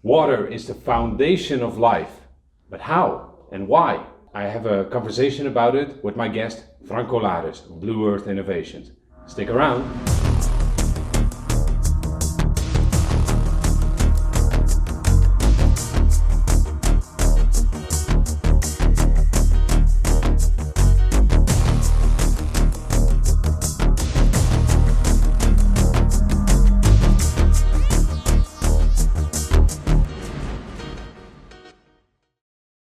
Water is the foundation of life, but how and why? I have a conversation about it with my guest, Frank Colaris of Blue Earth Innovations. Stick around.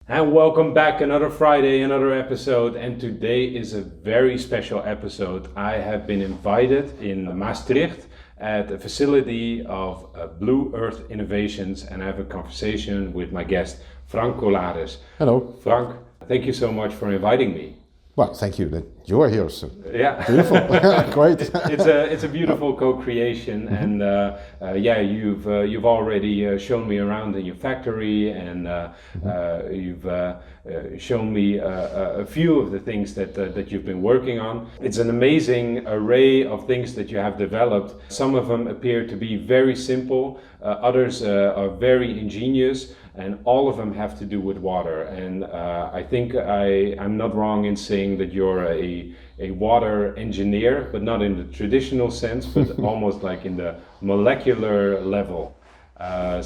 And welcome back, another Friday, another episode, and today is a very special episode. I have been invited in Maastricht at a facility of Blue Earth Innovations, and I have a conversation with my guest, Frank Colaris. Hello. Frank, thank you so much for inviting me. Well, thank you that you are here. So yeah, beautiful, great. It's a beautiful co-creation, and you've already shown me around in your factory, and you've shown me a few of the things that you've been working on. It's an amazing array of things that you have developed. Some of them appear to be very simple, others are very ingenious. And all of them have to do with water. And I think I'm not wrong in saying that you're a water engineer, but not in the traditional sense, but almost like in the molecular level. I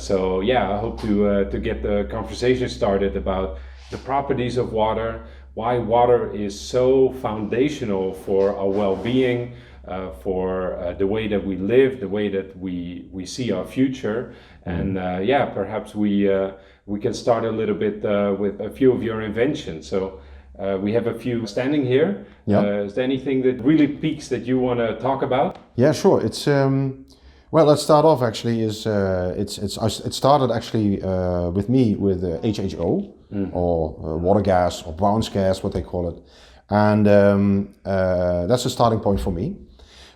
hope to get the conversation started about the properties of water, why water is so foundational for our well-being, for the way that we live, the way that we see our future, and perhaps we can start a little bit with a few of your inventions. So we have a few standing here. Yeah. Is there anything that really piques that you want to talk about? Yeah, sure. It's well, let's start off. Actually, it started actually with me with HHO or water gas or Brown's gas, what they call it, and that's the starting point for me.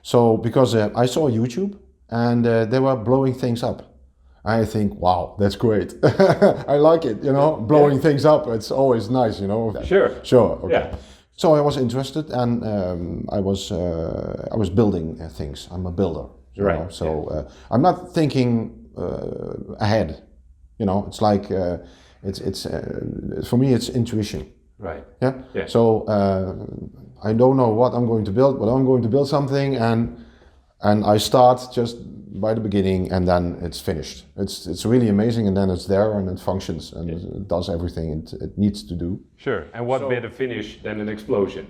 So because I saw YouTube and they were blowing things up. I think, wow, that's great. I like it, blowing things up. It's always nice, Sure. Okay. Yeah. So I was interested, and I was building things. I'm a builder, right? So I'm not thinking ahead. It's like it's for me it's intuition. Right. Yeah. So I don't know what I'm going to build, but I'm going to build something, and I start just by the beginning, and then it's finished. It's really amazing, and then it's there and it functions and it does everything it needs to do. Sure. And what better finish than an explosion?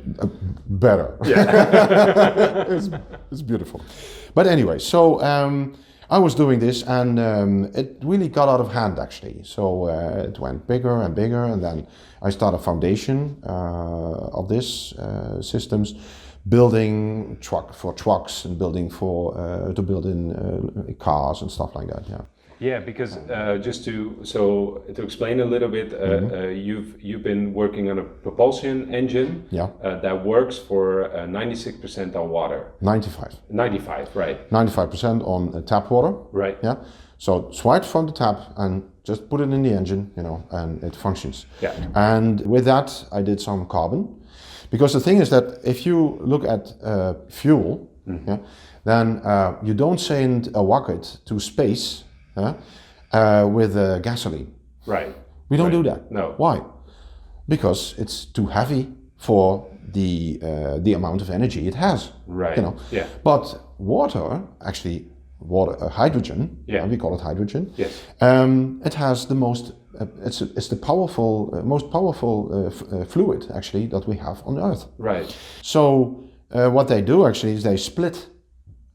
Better. Yeah. It's beautiful. But anyway, so I was doing this, and it really got out of hand actually. So it went bigger and bigger, and then I started a foundation of this systems, building trucks and building to build in cars and stuff like that. Yeah. Yeah, because just to explain a little bit, you've been working on a propulsion engine that works for 96% on water. 95, right? 95% on tap water. Right. Yeah. So swipe from the tap and just put it in the engine, and it functions. Yeah. And with that, I did some carbon. Because the thing is that if you look at fuel, then you don't send a rocket to space with gasoline. Right. We don't do that. No. Why? Because it's too heavy for the amount of energy it has. Right. Yeah. But hydrogen. Yeah. We call it hydrogen. Yes. It has the most. It's the most powerful fluid actually that we have on Earth. Right. So what they do actually is they split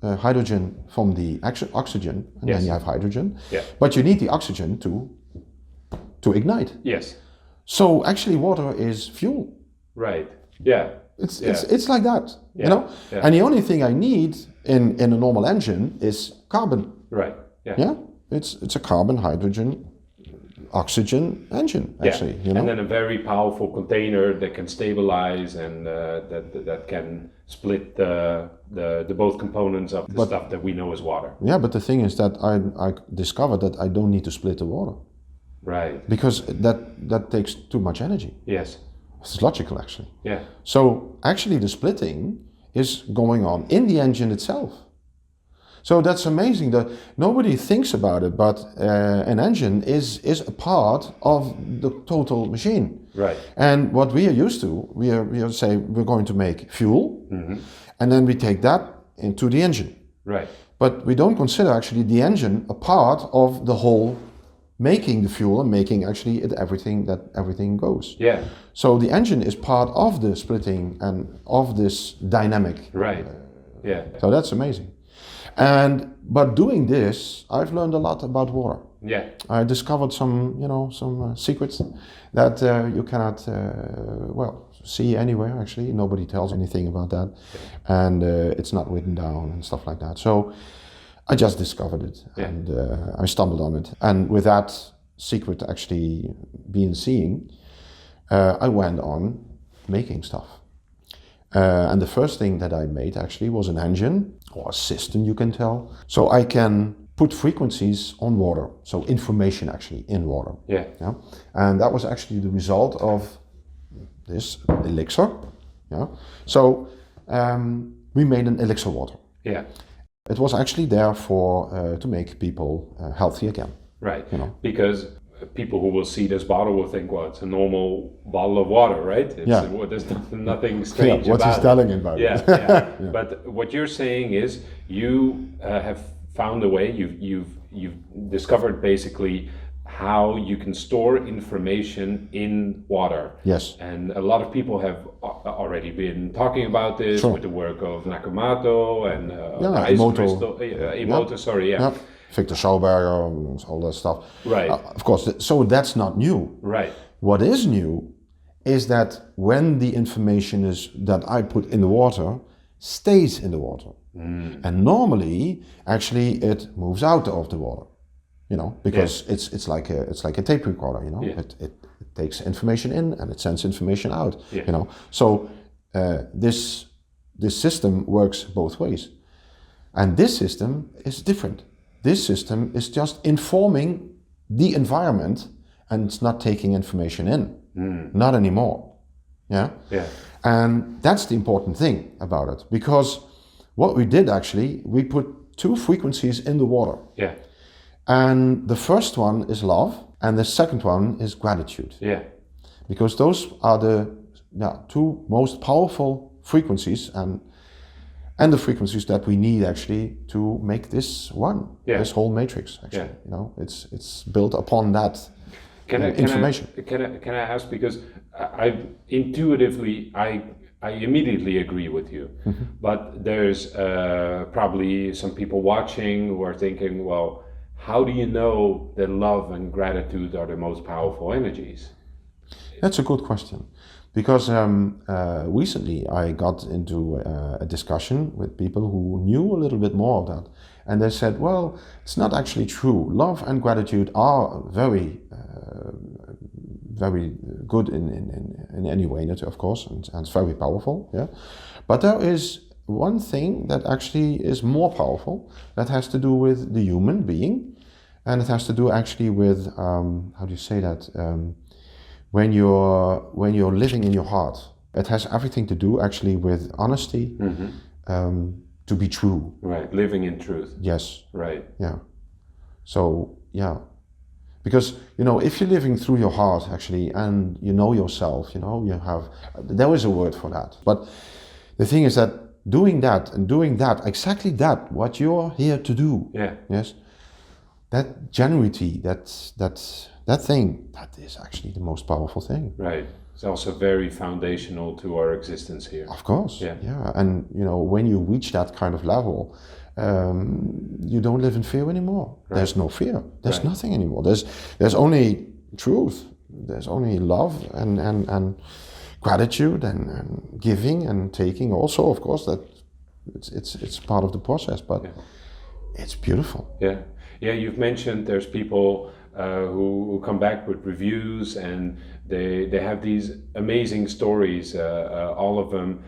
hydrogen from the oxygen, and then you have hydrogen. Yeah. But you need the oxygen to ignite. Yes. So actually, water is fuel. Right. Yeah. It's like that. Yeah. Yeah. And the only thing I need in a normal engine is carbon. Right. Yeah. Yeah. It's a carbon hydrogen oxygen engine actually. And then a very powerful container that can stabilize and that can split the both components of the stuff that we know as water. Yeah, but the thing is that I discovered that I don't need to split the water. Right. Because that takes too much energy. Yes. It's logical actually. Yeah. So actually the splitting is going on in the engine itself. So that's amazing that nobody thinks about it, but an engine is a part of the total machine. Right. And what we are used to, we are say we're going to make fuel, and then we take that into the engine. Right. But we don't consider actually the engine a part of the whole making the fuel and making actually everything goes. Yeah. So the engine is part of the splitting and of this dynamic. Right. Yeah. So that's amazing. But doing this, I've learned a lot about water. Yeah. I discovered some secrets that you cannot see anywhere. Actually, nobody tells anything about that, and it's not written down and stuff like that. So I just discovered it, and I stumbled on it. And with that secret actually being seen, I went on making stuff. And the first thing that I made actually was an engine or a system, you can tell. So I can put frequencies on water, so information actually in water. Yeah. And that was actually the result of this elixir. Yeah. So we made an elixir water. Yeah. It was actually there for to make people healthy again. Right. Because people who will see this bottle will think, well, it's a normal bottle of water, right? There's nothing strange what about he's telling about it. it. Yeah. But what you're saying is you have found a way, you've discovered basically how you can store information in water. Yes. And a lot of people have already been talking about this with the work of Nakamoto and Emoto. Viktor Schauberger, all that stuff. Right. Of course, so that's not new. Right. What is new is that when the information is that I put in the water stays in the water. And normally, actually, it moves out of the water, because it's like a tape recorder, It takes information in and it sends information out, So this system works both ways, and this system is different. This system is just informing the environment, and it's not taking information in, not anymore. Yeah. And that's the important thing about it, because what we did actually, we put two frequencies in the water. Yeah. And the first one is love, and the second one is gratitude. Yeah. Because those are the two most powerful frequencies and the frequencies that we need actually to make this this whole matrix actually. It's built upon that information. Can I ask, because I intuitively I immediately agree with you, but there's probably some people watching who are thinking, well, how do you know that love and gratitude are the most powerful energies? That's a good question, because recently I got into a discussion with people who knew a little bit more of that, and they said, well, it's not actually true. Love and gratitude are very good in any way, of course, and it's very powerful. Yeah, but there is one thing that actually is more powerful that has to do with the human being, and it has to do actually with how do you say that? When you're living in your heart, it has everything to do actually with honesty, to be true. Right, living in truth. Yes. Right. Yeah. So because if you're living through your heart actually, and you know yourself, there is a word for that. But the thing is that doing that, exactly that, what you're here to do. Yeah. Yes. That genuinity, that thing, that is actually the most powerful thing. Right. It's also very foundational to our existence here. Of course. Yeah. And when you reach that kind of level, you don't live in fear anymore. Right. There's no fear. There's nothing anymore. There's only truth. There's only love and gratitude and giving and taking. Also, of course, that it's part of the process, but it's beautiful. Yeah. Yeah. You've mentioned there's people who come back with reviews, and they have these amazing stories. All of them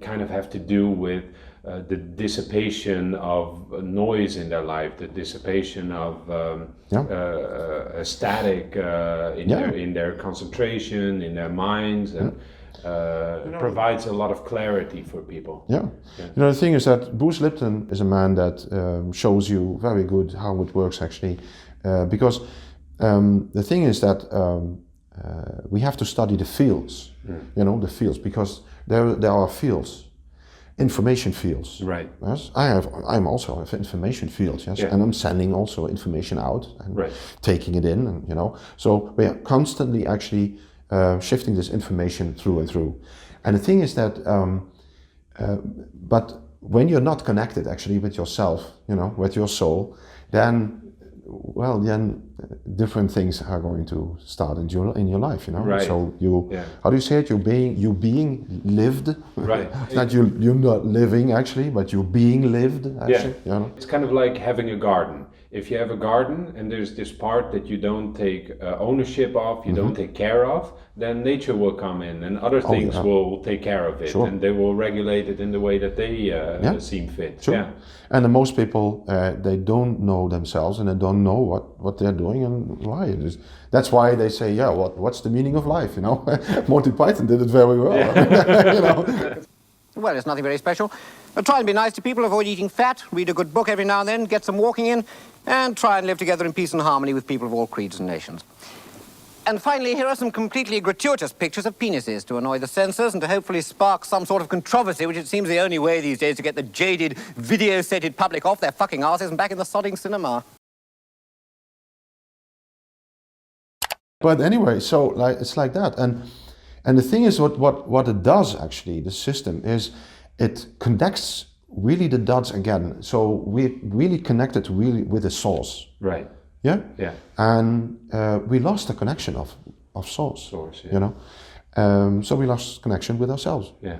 kind of have to do with the dissipation of noise in their life, the dissipation of static in their concentration, in their minds, and provides a lot of clarity for people. Yeah. The thing is that Bruce Lipton is a man that shows you very good how it works actually, because the thing is that we have to study the fields, the fields, because there are fields, information fields. Right. Yes, I'm also have information fields. Yes, and I'm sending also information out and taking it in, and so we are constantly actually shifting this information through and through. And the thing is that, but when you're not connected actually with yourself, with your soul, then different things are going to start in your life, Right. So how do you say it? You being lived. Right. It's not you're not living actually, but you're being lived actually. It's kind of like having a garden. If you have a garden and there's this part that you don't take ownership of, you don't take care of, then nature will come in and other things will take care of it, and they will regulate it in the way that they seem fit. Sure. Yeah. And most people, they don't know themselves and they don't know what they're doing and why. That's why they say, what's the meaning of life? Monty Python did it very well. Well, it's nothing very special. Try and be nice to people, avoid eating fat, read a good book every now and then, get some walking in, and try and live together in peace and harmony with people of all creeds and nations. And finally, here are some completely gratuitous pictures of penises to annoy the censors and to hopefully spark some sort of controversy, which it seems the only way these days to get the jaded, video-sated public off their fucking asses and back in the sodding cinema. But anyway, so it's like that. And the thing is, what it does actually, the system, is it connects really the dots again. So we really connected really with the source. Right. Yeah. Yeah. And we lost the connection of source. So we lost connection with ourselves. Yeah.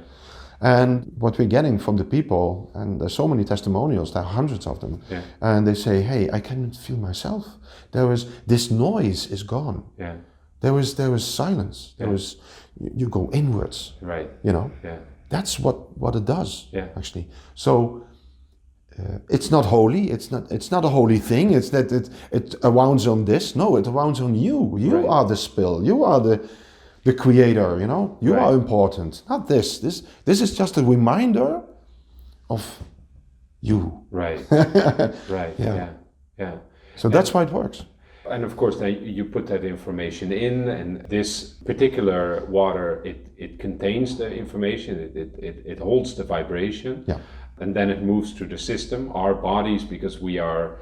And what we're getting from the people, and there's so many testimonials, there are hundreds of them, and they say, "Hey, I can feel myself. This noise is gone. Yeah. There was silence. There was you go inwards. Right. Yeah. That's what it does. Actually. So it's not holy. It's not a holy thing. It's that it arounds on this. No, it arounds on you. You are the spill. You are the creator. You are important. Not this. This is just a reminder of you. Right. Right. Yeah. So that's why it works. And of course, now you put that information in, and this particular water, it contains the information, it holds the vibration, and then it moves through the system. Our bodies, because we are,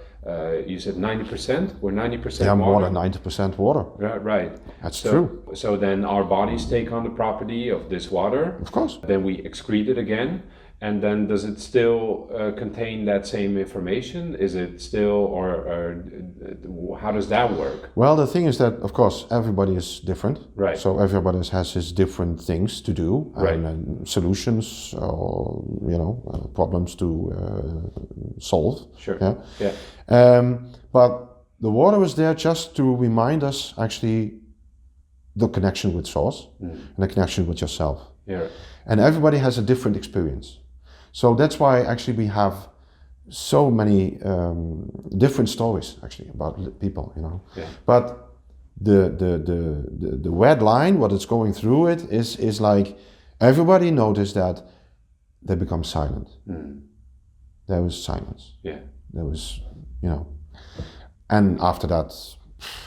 you said 90%? We're 90% water? Yeah, more than 90% water. Right. That's true. So then our bodies take on the property of this water. Of course. Then we excrete it again. And then does it still contain that same information? Is it still, or how does that work? Well, the thing is that, of course, everybody is different. Right. So everybody has his different things to do, and solutions, or problems to solve. Sure. But the water is there just to remind us actually the connection with source and the connection with yourself. Yeah. And everybody has a different experience. So that's why actually we have so many different stories actually about people, But the red line, what is going through it is like everybody noticed that they become silent. There was silence. Yeah. There was, and after that,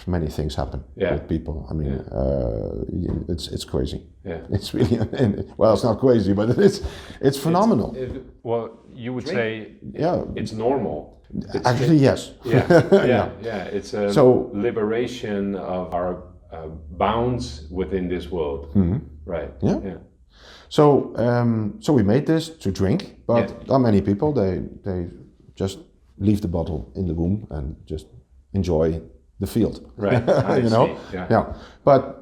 many things happen with people. I mean, it's crazy. Yeah. It's really well. It's not crazy, but it's phenomenal. Well, you would say it's normal. Actually, yes. Yeah. It's a liberation of our bounds within this world. Right. Yeah. So we made this to drink, but there are many people they just leave the bottle in the room and just enjoy the field. Right. Yeah. But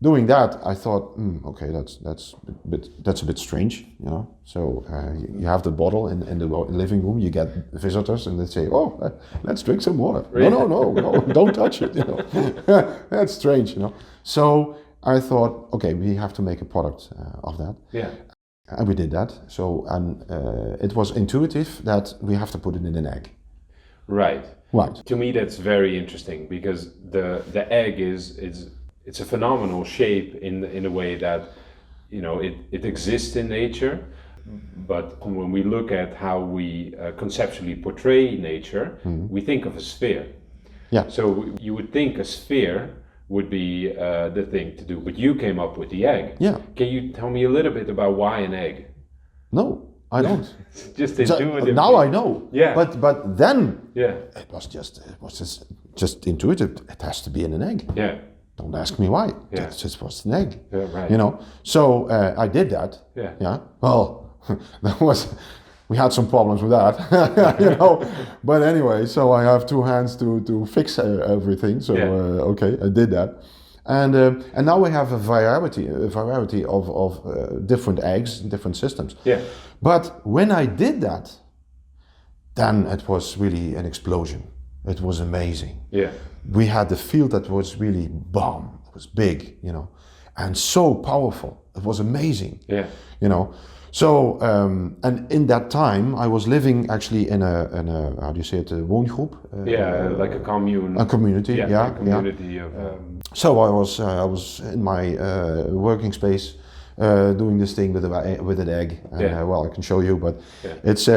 doing that, I thought, okay, that's a bit strange, So you have the bottle in the living room. You get visitors, and they say, "Oh, let's drink some water." Really? No, don't touch it. That's strange, So I thought, okay, we have to make a product of that. Yeah. And we did that. So it was intuitive that we have to put it in an egg. Right. Right. To me, that's very interesting because the egg it's a phenomenal shape in a way that it exists in nature, but when we look at how we conceptually portray nature, we think of a sphere. Yeah. So you would think a sphere would be the thing to do, but you came up with the egg. Yeah. Can you tell me a little bit about why an egg? No, I don't. Just intuitive. Now I know. Yeah. But then Yeah. it was just intuitive. It has to be in an egg. Yeah. Don't ask me why. Yeah. It just was an egg. Yeah, right. So I did that. Yeah. Yeah. Well, we had some problems with that. But anyway, so I have two hands to fix everything. So okay, I did that. And now we have a variety of different eggs, different systems. Yeah. But when I did that, then it was really an explosion. It was amazing. Yeah. We had the field that was really bomb. It was big, and so powerful. It was amazing. Yeah. So and in that time I was living actually in a how do you say it, a woongroep? Like a commune. A community. Yeah. A community of. So I was in my working space doing this thing with an egg. And, well, I can show you, but it's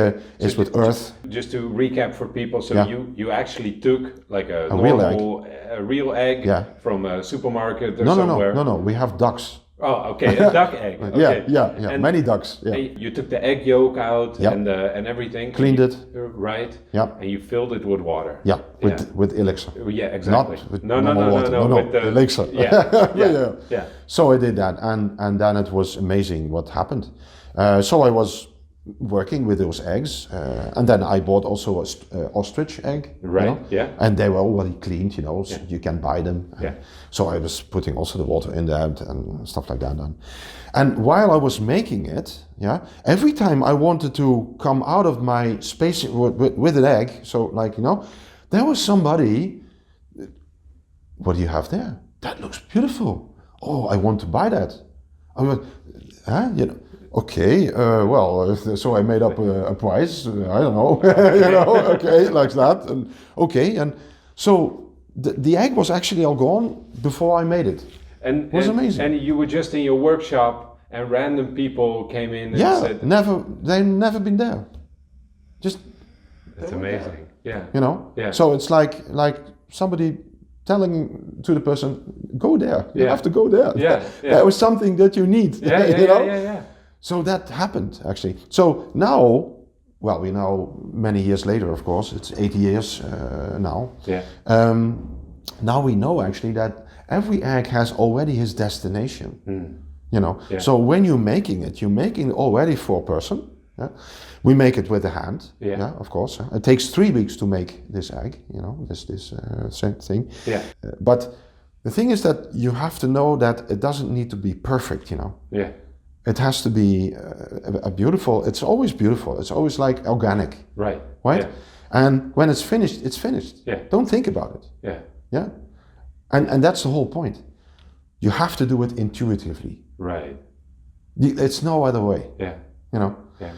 with earth. Just to recap for people, so you actually took like a real egg from a supermarket or somewhere. No. We have ducks. Oh, okay, a duck egg. Okay. Yeah. And many ducks. Yeah. You took the egg yolk out and everything. Cleaned it. Right. Yeah. And you filled it with water. Yeah. With Elixir. Yeah, exactly. Not with no, water. No. With the Elixir. Yeah. So I did that, and then it was amazing what happened. So I was working with those eggs, and then I bought also an ostrich egg. Right. Yeah. And they were already cleaned, so you can buy them. Yeah. So I was putting also the water in there and stuff like that. And while I was making it, every time I wanted to come out of my space with an egg, so there was somebody. What do you have there? That looks beautiful. Oh, I want to buy that. I went, okay, well, so I made up a price. I don't know, okay, like that. And okay, and so the egg was actually all gone before I made it. And it was amazing. And you were just in your workshop, and random people came in and said, they've never been there. Just. That's amazing. Yeah. Yeah. So it's like somebody telling to the person, go there. You have to go there. Yeah. That was something that you need. Yeah. So that happened actually. So now, well, we know many years later, of course, it's 80 years now. Yeah. Now we know actually that every egg has already his destination. Yeah. So when you're making it already for a person. Yeah? We make it with the hand. Yeah. Of course. It takes 3 weeks to make this egg. This same thing. Yeah. But the thing is that you have to know that it doesn't need to be perfect. Yeah. It has to be a beautiful. It's always beautiful. It's always like organic. Right. Yeah. And when it's finished, it's finished. Yeah. Don't think about it. Yeah. Yeah. And that's the whole point. You have to do it intuitively. Right. It's no other way. Yeah. Yeah.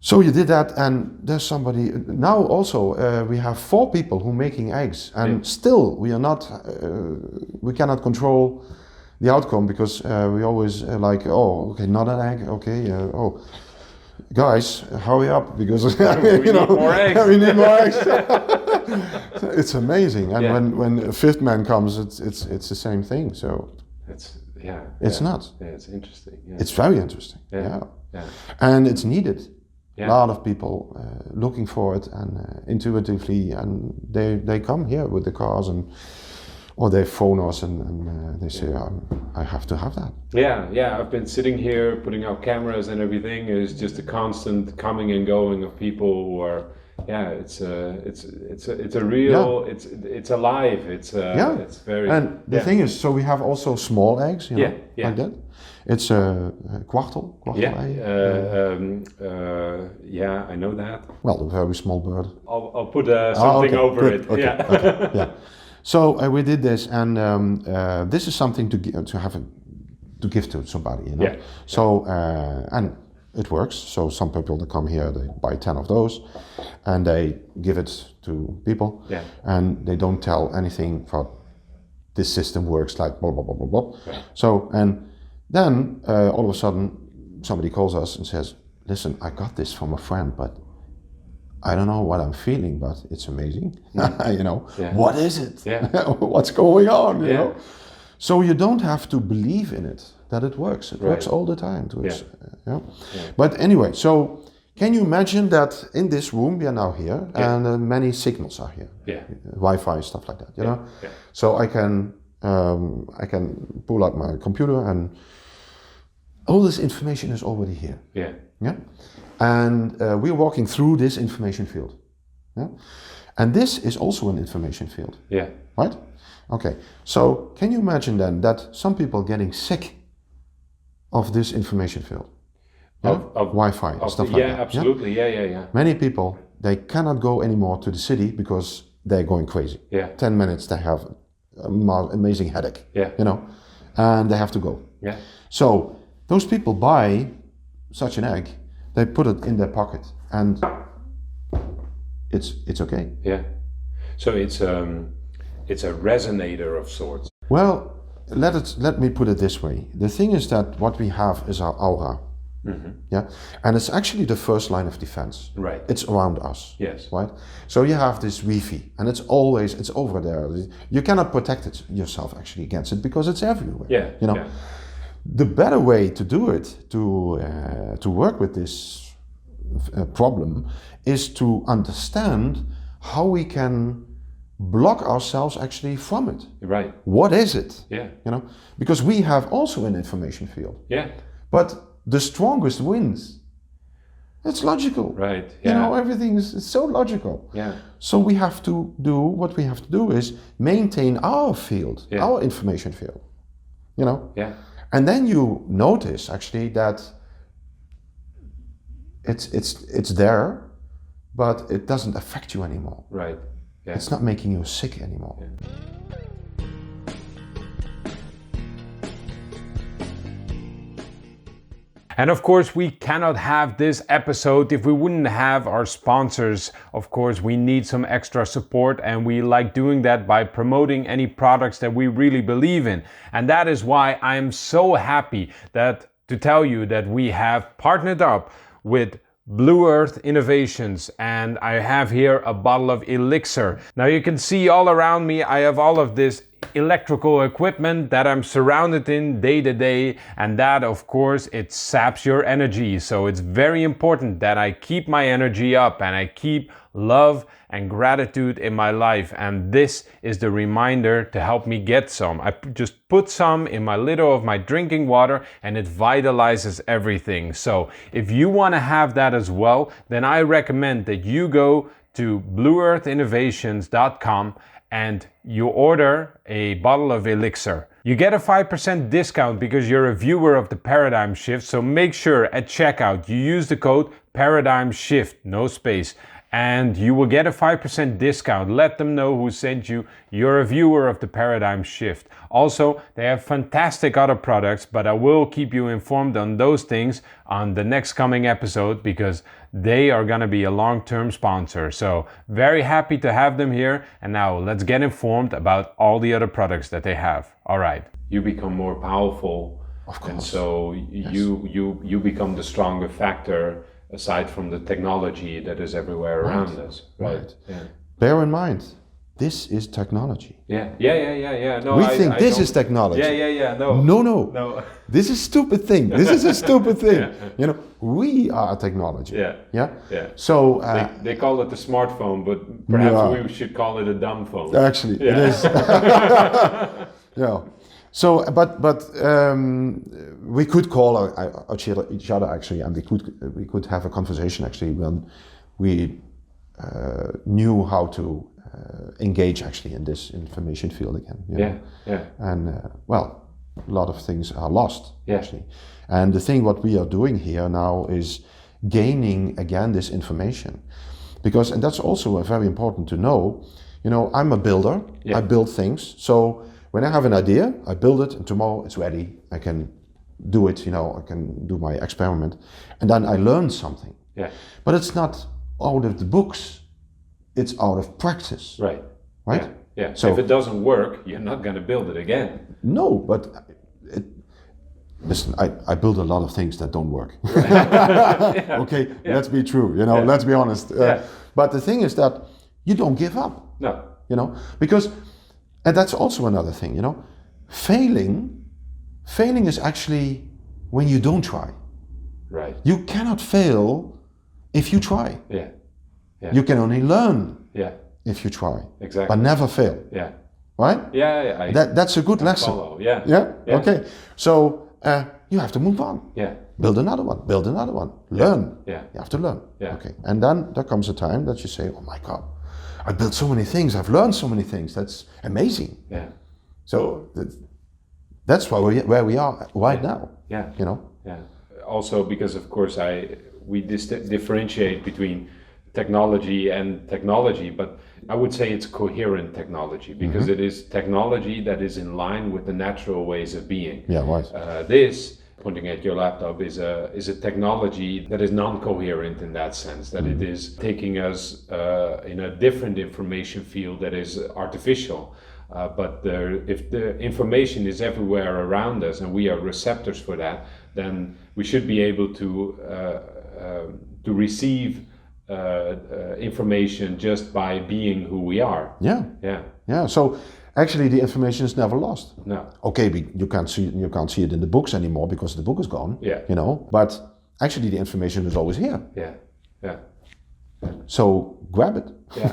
So you did that, and there's somebody now. Also, we have 4 people who are making eggs, and still we are not. We cannot control the outcome because we always oh, okay, not an egg. Okay, oh, guys, hurry up because we need more eggs. We need more eggs. It's amazing, and when a 5th man comes, it's the same thing. So it's not. Yeah, it's interesting. Yeah. It's very interesting. Yeah. And it's needed. Yeah. A lot of people looking for it and intuitively, and they come here with the cars or they phone us and they say, I have to have that. Yeah. I've been sitting here putting out cameras and everything. It's just a constant coming and going of people who are. Yeah, it's a real. It's alive. It's very. And the thing is, so we have also small eggs. Like that. It's a kwartel egg. I know that. Well, a very small bird. I'll put something over good, it. Okay, Yeah. Okay, yeah. So we did this, and this is something to give to somebody. Yeah. So and it works. So some people that come here, they buy 10 of those, and they give it to people. Yeah. And they don't tell anything about this system works like blah blah blah blah blah. Yeah. So and Then all of a sudden somebody calls us and says, listen, I got this from a friend, but I don't know what I'm feeling, but it's amazing. You know, what is it? What's going on? You know? So you don't have to believe in it, that it works. It works all the time. But anyway, so can you imagine that in this room, we are now here, and many signals are here. Wi-Fi, stuff like that, you know? So I can pull out my computer, and all this information is already here. And we're walking through this information field. And this is also an information field. Right? Okay. So can you imagine then that some people are getting sick of this information field? Of Wi-Fi, stuff like that. Absolutely. Many people, they cannot go anymore to the city because they're going crazy. 10 minutes, they have an amazing headache. You know, and they have to go. So those people buy such an egg, they put it in their pocket, and it's okay. So it's a resonator of sorts. Well, let me put it this way. The thing is that what we have is our aura. And it's actually the first line of defense. It's around us. Right? So you have this Wi-Fi, and it's over there. You cannot protect it yourself actually against it because it's everywhere. You know. The better way to do it, to work with this problem, is to understand how we can block ourselves actually from it. What is it? You know, because we have also an information field. But the strongest wins. It's logical. You know, everything is so logical. So we have to do what we have to do is maintain our field, our information field. You know. And then you notice actually that it's there, but it doesn't affect you anymore. It's not making you sick anymore. And of course, we cannot have this episode if we wouldn't have our sponsors. Of course, we need some extra support, and we like doing that by promoting any products that we really believe in. And that is why I'm so happy to tell you that we have partnered up with Blue Earth Innovations, and I have here a bottle of Elixir. Now you can see all around me, I have all of this electrical equipment that I'm surrounded in day to day, and that of course it saps your energy. So it's very important that I keep my energy up and I keep love and gratitude in my life, and this is the reminder to help me get some. I just put some in my lid of my drinking water and it vitalizes everything. So if you want to have that as well, then I recommend that you go to blueearthinnovations.com and you order a bottle of Elixir. You get a 5% discount because you're a viewer of the Paradigm Shift, so make sure at checkout you use the code Paradigm Shift, no space, and you will get a 5% discount. Let them know who sent you. You're a viewer of the Paradigm Shift. Also, they have fantastic other products, but I will keep you informed on those things on the next coming episode because they are going to be a long-term sponsor. So very happy to have them here. And now let's get informed about all the other products that they have. All right. You become more powerful. Of course. And so you become the stronger factor aside from the technology that is everywhere around us. Right. Bear in mind, this is technology. No, we think this is technology. No. This is stupid thing. This is a stupid thing. You know, we are technology. So they call it the smartphone, but perhaps we should call it a dumb phone. Actually, it is. So, but we could call each other actually, and we could have a conversation actually when we knew how to engage actually in this information field again. You know? And well, a lot of things are lost actually. And the thing what we are doing here now is gaining again this information, because and that's also very important to know. You know, I'm a builder. I build things. So when I have an idea, I build it, and tomorrow it's ready. I can do it, you know, I can do my experiment, and then I learn something. But it's not out of the books, it's out of practice. Right? So if it doesn't work, you're not going to build it again. No, but listen, I build a lot of things that don't work. Okay, let's be true, let's be honest. But the thing is that you don't give up. No. Because, and that's also another thing, failing is actually when you don't try. Right. You cannot fail if you try. Yeah. You can only learn if you try. Exactly. But never fail. Yeah. Right? Yeah. That's a good lesson. Follow. Yeah. Yeah. Okay. So you have to move on. Yeah. Build another one. Learn. Yeah. You have to learn. Yeah. Okay. And then there comes a time that you say, oh my God, I built so many things. I've learned so many things. That's amazing. Yeah. So that's where we are right now. Yeah. Yeah. Also, because of course we differentiate between technology and technology, but I would say it's coherent technology because it is technology that is in line with the natural ways of being. Yeah, right. This, pointing at your laptop, is a technology that is non-coherent in that sense, that it is taking us in a different information field that is artificial. But if the information is everywhere around us and we are receptors for that, then we should be able to receive information just by being who we are. Yeah. So actually, the information is never lost. No. Okay, you can't see it in the books anymore because the book is gone. Yeah. But actually, the information is always here. Yeah. So grab it. Yeah.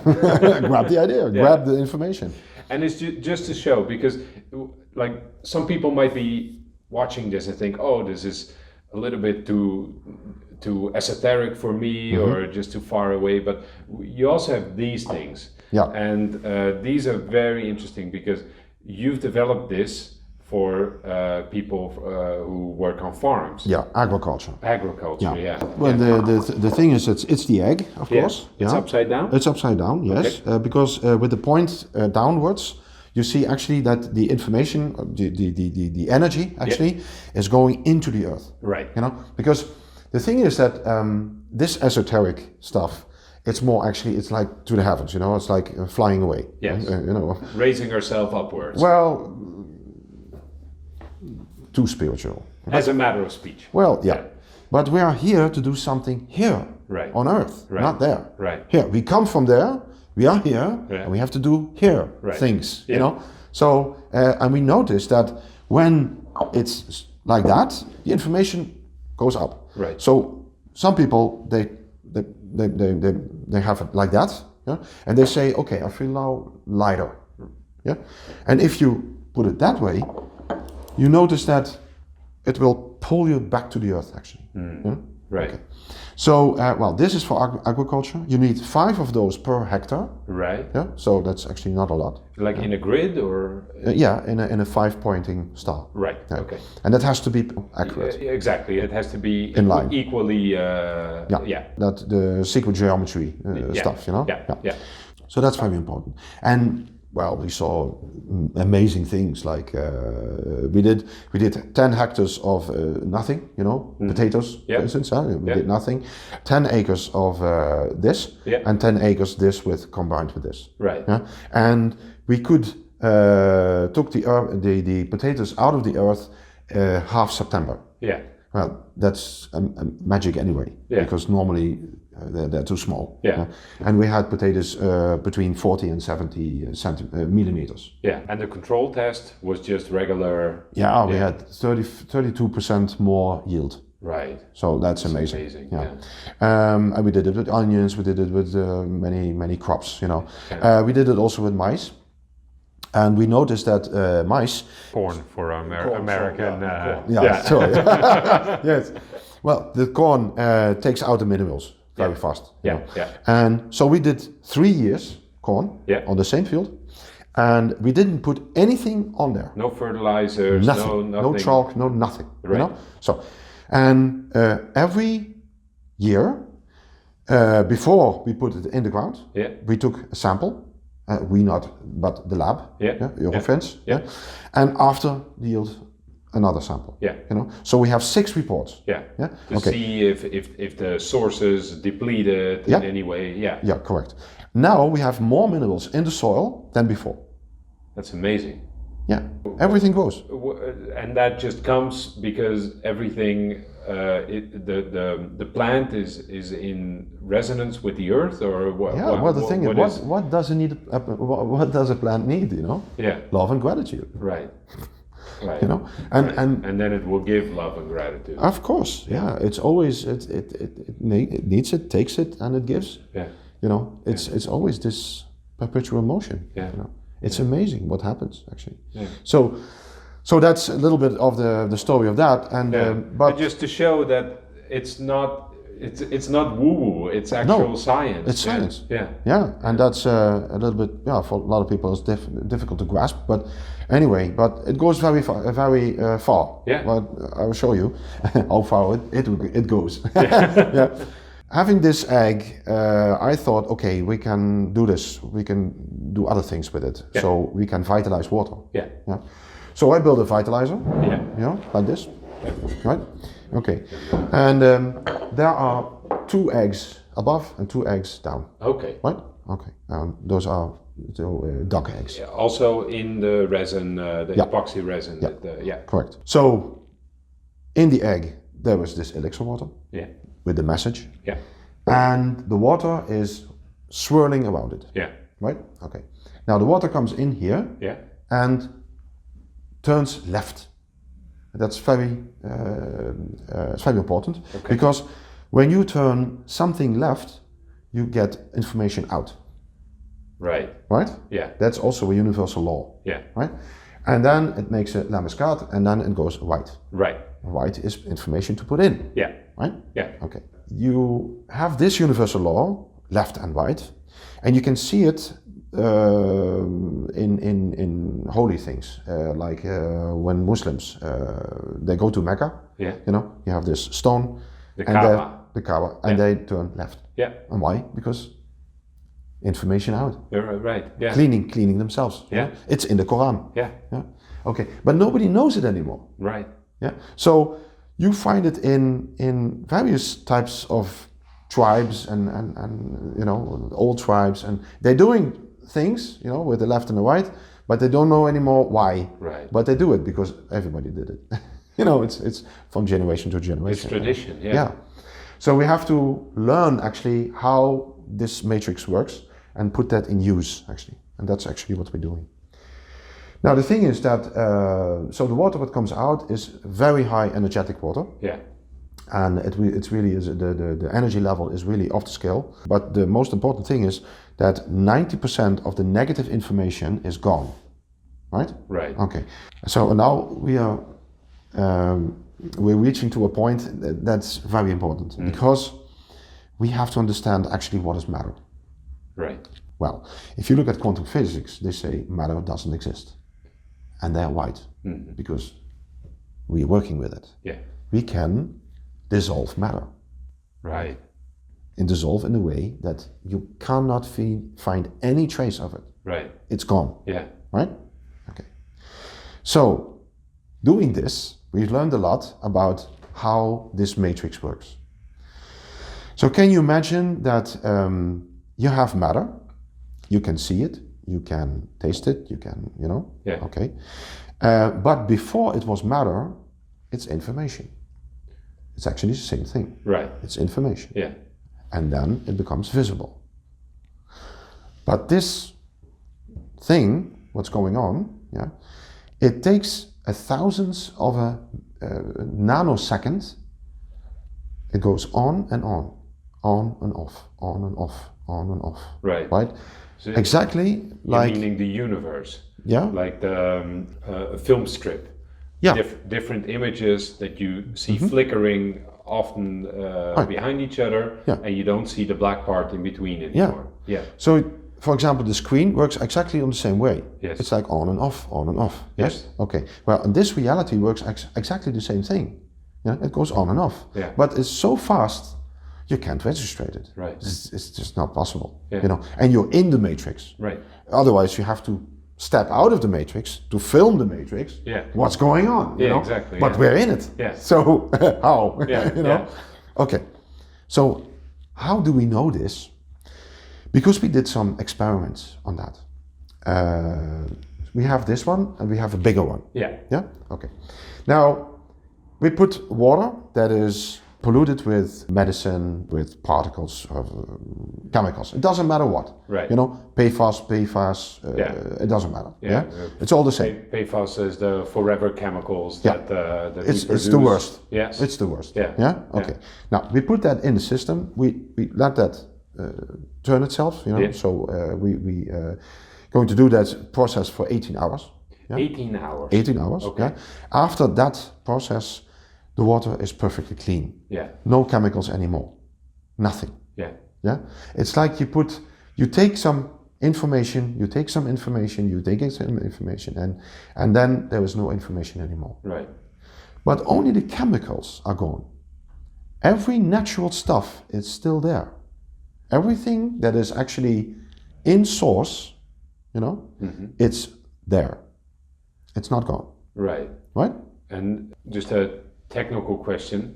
Grab the idea. Grab the information. And it's just to show, because like some people might be watching this and think, oh, this is a little bit too esoteric for me or just too far away, but you also have these things. Yeah. And these are very interesting because you've developed this for people who work on farms. Yeah, agriculture. Yeah. Well, the thing is, it's the egg, of course. It's upside down? It's upside down, yes. Okay. Because with the point downwards, you see actually that the information, the energy actually is going into the earth. Right. Because the thing is that this esoteric stuff, it's more actually, it's like to the heavens, it's like flying away. Yes. Raising ourselves upwards. Well, too spiritual. As a matter of speech. Well, yeah. But we are here to do something here on earth, not there. Right. Here, we come from there, we are here, and we have to do here things, So, and we notice that when it's like that, the information goes up. Right. So some people, they have it like that, and they say, okay, I feel now lighter. Yeah. And if you put it that way, you notice that it will pull you back to the earth, actually. Right. Okay. So, this is for agriculture. You need 5 of those per hectare. Right. Yeah. So that's actually not a lot. Like in a grid, or? In a 5-pointing star. Right. Yeah. Okay. And that has to be accurate. Exactly. It has to be in line. Equally. That the secret geometry stuff. Yeah. So that's very important. And we saw amazing things like we did 10 hectares of nothing, potatoes, for instance. We did nothing. 10 acres of this, and 10 acres this combined with this. Right. Yeah? And we could took the potatoes out of the earth half September. Yeah. Well, that's magic anyway, because normally they're too small. Yeah. And we had potatoes between 40 and 70 millimeters. Yeah, and the control test was just regular. Yeah, we had 32% more yield. Right. So that's amazing. And we did it with onions. We did it with many crops. We did it also with mice. And we noticed that mice... Corn for American... Corn. Sorry. Yes. Well, the corn takes out the minerals very fast. Yeah. And so we did 3 years corn on the same field. And we didn't put anything on there. No fertilizers, nothing. nothing. No chalk, no nothing. Right. So, and every year, before we put it in the ground, we took a sample. But the lab, Eurofence, and after the yield, another sample. So we have 6 reports. To see if the sources depleted in any way. Yeah, correct. Now we have more minerals in the soil than before. That's amazing. Yeah, everything goes. And that just comes because everything, the plant is in resonance with the earth, or what? Yeah, well, the thing is, what does it need? What does a plant need? You know? Yeah. Love and gratitude. Right. Right. You know, and then it will give love and gratitude. Of course, yeah. It's always it needs it, takes it, and it gives. Yeah. You know, it's always this perpetual motion. Yeah. You know, it's amazing what happens actually. Yeah. So that's a little bit of the story of that, and but just to show that it's not woo woo. It's actual science. It's science. Yeah. Yeah, and that's a little bit for a lot of people it's difficult to grasp, but anyway, but it goes very far. Yeah. But I will show you how far it goes. Yeah. Having this egg, I thought, okay, we can do this. We can do other things with it. Yeah. So we can vitalize water. Yeah. Yeah. So I built a vitalizer. Yeah. You know, like this. Right? Okay. And there are 2 eggs above and 2 eggs down. Okay. Right? Okay. Those are duck eggs. Yeah, also in the resin, the epoxy resin. Yeah. Correct. So in the egg there was this elixir water. Yeah. With the message. Yeah. And the water is swirling around it. Yeah. Right? Okay. Now the water comes in here. Yeah. And turns left. That's very important, because when you turn something left, you get information out. Right. Right? Yeah. That's also a universal law. Yeah. Right? And then it makes a Mascot, and then it goes right. Right. Right is information to put in. Yeah. Right? Yeah. Okay. You have this universal law, left and right, and you can see it in holy things, like when Muslims they go to Mecca. Yeah. You know, you have this stone, the Kaaba, and they turn left. Yeah. And why? Because information out. Right. Yeah. Cleaning themselves. Yeah. It's in the Quran. Yeah. Yeah. Okay. But nobody knows it anymore. Right. Yeah. So you find it in various types of tribes and you know, old tribes, and they're doing things, you know, with the left and the right, but they don't know anymore why. Right. But they do it because everybody did it. You know, it's from generation to generation. It's tradition. Yeah. Yeah. So we have to learn actually how this matrix works and put that in use actually, and that's actually what we're doing. Now the thing is that so the water that comes out is very high energetic water. Yeah. And it's really is the energy level is really off the scale. But the most important thing is that 90% of the negative information is gone. Right? Right. Okay. So now we're reaching to a point that's very important, because we have to understand actually what is matter. Right. Well, if you look at quantum physics, they say matter doesn't exist. And they're right, because we're working with it. Yeah. We can dissolve matter. Right. And dissolve in a way that you cannot find any trace of it. Right. It's gone. Yeah. Right? Okay. So, doing this, we've learned a lot about how this matrix works. So can you imagine that you have matter, you can see it, you can taste it, you can, you know, yeah. Okay. But before it was matter, it's information. It's actually the same thing. Right. It's information. Yeah. And then it becomes visible. But this thing, what's going on, yeah, it takes a thousandth of a nanosecond. It goes on and on and off, on and off, on and off. Right. Right. So exactly like meaning the universe. Yeah. Like the film strip. Yeah. Different images that you see flickering often behind each other, and you don't see the black part in between anymore. Yeah. So, for example, the screen works exactly on the same way. Yes. It's like on and off, on and off. Yes. Okay. Well, and this reality works exactly the same thing. Yeah. It goes on and off. Yeah. But it's so fast, you can't register it. Right. It's just not possible. Yeah. You know, and you're in the matrix. Right. Otherwise, you have to step out of the matrix to film the matrix. Yeah. What's going on? You know? Exactly. But we're in it. Yeah. So how? Yeah. You know. Yeah. Okay. So how do we know this? Because we did some experiments on that. we have this one and we have a bigger one. Yeah. Yeah? Okay. Now, we put water that is polluted with medicine, with particles of chemicals. It doesn't matter what. Right. You know, PFAS, it doesn't matter. Yeah. It's all the same. PFAS is the forever chemicals Yeah. that we It's produce. the worst. Yes. It's the worst. Yeah. Yeah? Okay. Now, we put that in the system. We let that turn itself, you know. Yeah. So we going to do that process for 18 hours. Yeah? 18 hours. 18 hours. Okay. Yeah. After that process, the water is perfectly clean. Yeah. No chemicals anymore. Nothing. Yeah. Yeah. It's like you take some information, you take some information, and then there is no information anymore. Right. But only the chemicals are gone. Every natural stuff is still there. Everything that is actually in source, you know, it's there. It's not gone. Right. Right? And just a technical question: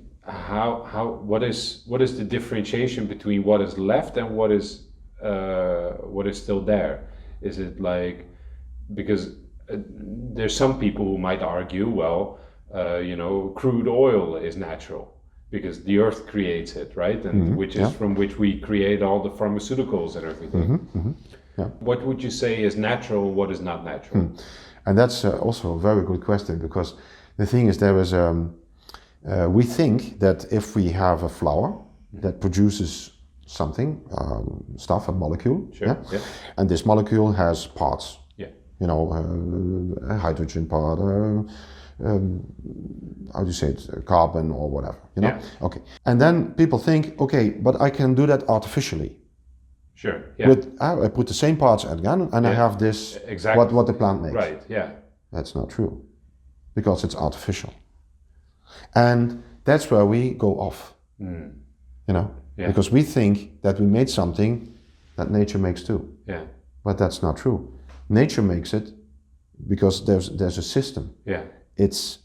what is the differentiation between what is left and what is still there? Is it like, because there's some people who might argue, well, you know, crude oil is natural because the earth creates it, right? And which is from which we create all the pharmaceuticals and everything. Yeah. What would you say is natural and what is not natural? And that's also a very good question, because the thing is, there is we think that if we have a flower that produces something, stuff, a molecule, Sure. Yeah. and this molecule has parts, Yeah. you know, a hydrogen part, how do you say it, carbon or whatever, you know? Yeah. Okay. And then people think, okay, but I can do that artificially. Sure. Yeah. I put the same parts again, and I have this, Exactly. what the plant makes. Right. Yeah. That's not true, because it's artificial. And that's where we go off, you know, because we think that we made something that nature makes too. Yeah. But that's not true. Nature makes it because there's a system. Yeah. It's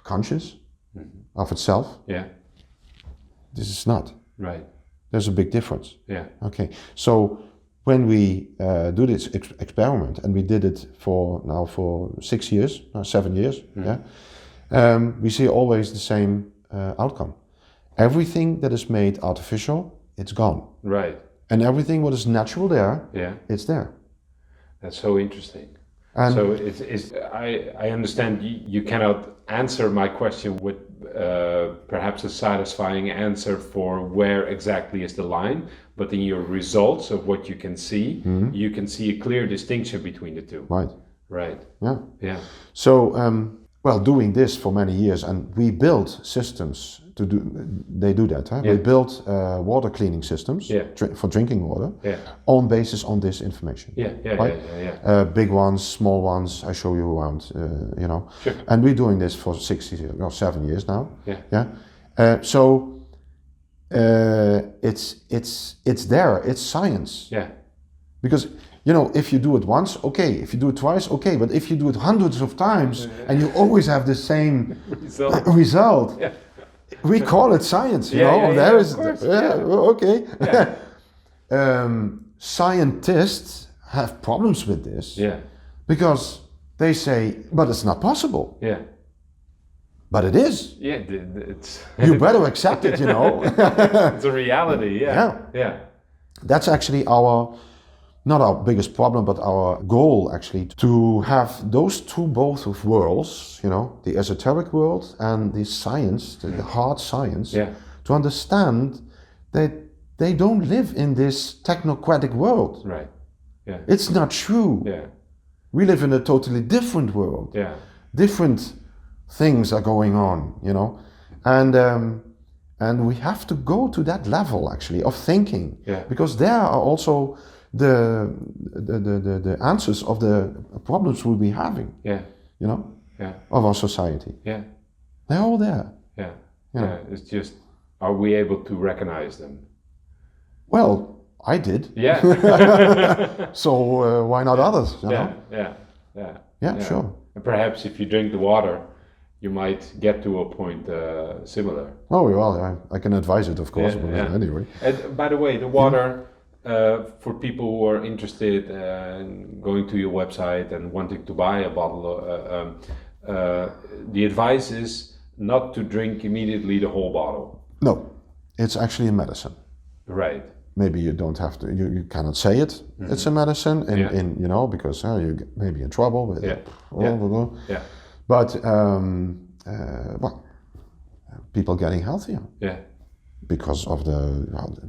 conscious of itself. Yeah. This is not. Right. There's a big difference. Yeah. Okay. So when we do this experiment, and we did it for 6 years, 7 years, we see always the same outcome. Everything that is made artificial, it's gone. Right. And everything what is natural there, it's there. That's so interesting. And so I understand you cannot answer my question with perhaps a satisfying answer for where exactly is the line, but in your results of what you can see, you can see a clear distinction between the two. Right. Right. Yeah. Yeah. So, well, doing this for many years, and we built systems to do. They do that. Huh? Yeah. We built water cleaning systems for drinking water on basis on this information. Yeah. Yeah. Right? Yeah. Big ones, small ones. I show you around. You know. Sure. And we're doing this for 7 years now. Yeah. Yeah. So it's there. It's science. Yeah. Because, you know, if you do it once, okay. If you do it twice, okay. But if you do it hundreds of times and you always have the same result, we call it science. You know, there is, okay. Yeah. Scientists have problems with this, because they say, but it's not possible. Yeah. But it is. Yeah. It's. You better accept it. You know. It's a reality. Yeah. Yeah. That's actually not our biggest problem, but our goal actually, to have those both of worlds, you know, the esoteric world and the science, the hard science, to understand that they don't live in this technocratic world. Right. Yeah. It's not true. Yeah. We live in a totally different world. Yeah. Different things are going on, you know, and we have to go to that level actually of thinking, because there are also the answers of the problems we'll be having, you know, of our society. Yeah, they're all there. Yeah, it's just, are we able to recognize them? Well, I did. Yeah. So why not others? You know? Yeah, sure. And perhaps if you drink the water, you might get to a point similar. Oh well, I can advise it, of course. But anyway. And by the way, the water. for people who are interested in going to your website and wanting to buy a bottle, the advice is not to drink immediately the whole bottle. No, it's actually a medicine. Right. Maybe you don't have to, you cannot say it, it's a medicine, in you know, because you may be in trouble with it. Yeah. But, well, people getting healthier. Yeah. Because of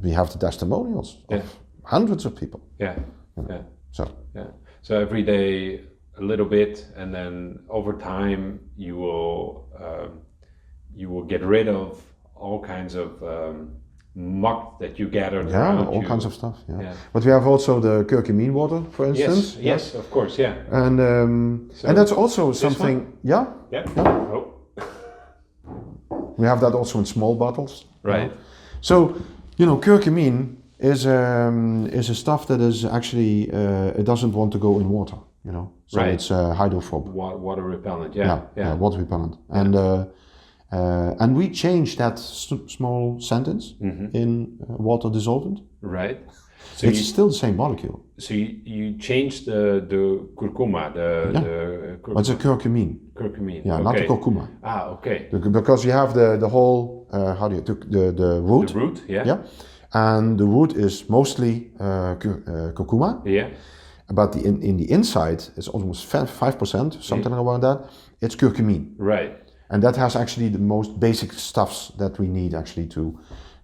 we have the testimonials of hundreds of people. Yeah. You know, So. Yeah. So every day a little bit, and then over time you will get rid of all kinds of muck that you gathered around all you. kinds of stuff. Yeah. But we have also the curcumin water, for instance. Yes, of course, yeah. And and that's also something. Yeah. Oh. We have that also in small bottles. Right. You know. So, you know, curcumin is a stuff that is actually it doesn't want to go in water. You know, so it's hydrophobic. Water repellent. Water repellent. And we changed that small sentence in water dissolvent. Right. So it's still the same molecule. So you changed the curcuma, But it's a curcumin. Curcumin. Yeah, not the curcuma. Ah, okay. Because you have the whole the root. The root, yeah. Yeah. And the root is mostly curcuma. Yeah. But in the inside, it's almost 5%, something around that. It's curcumin. Right. And that has actually the most basic stuffs that we need actually to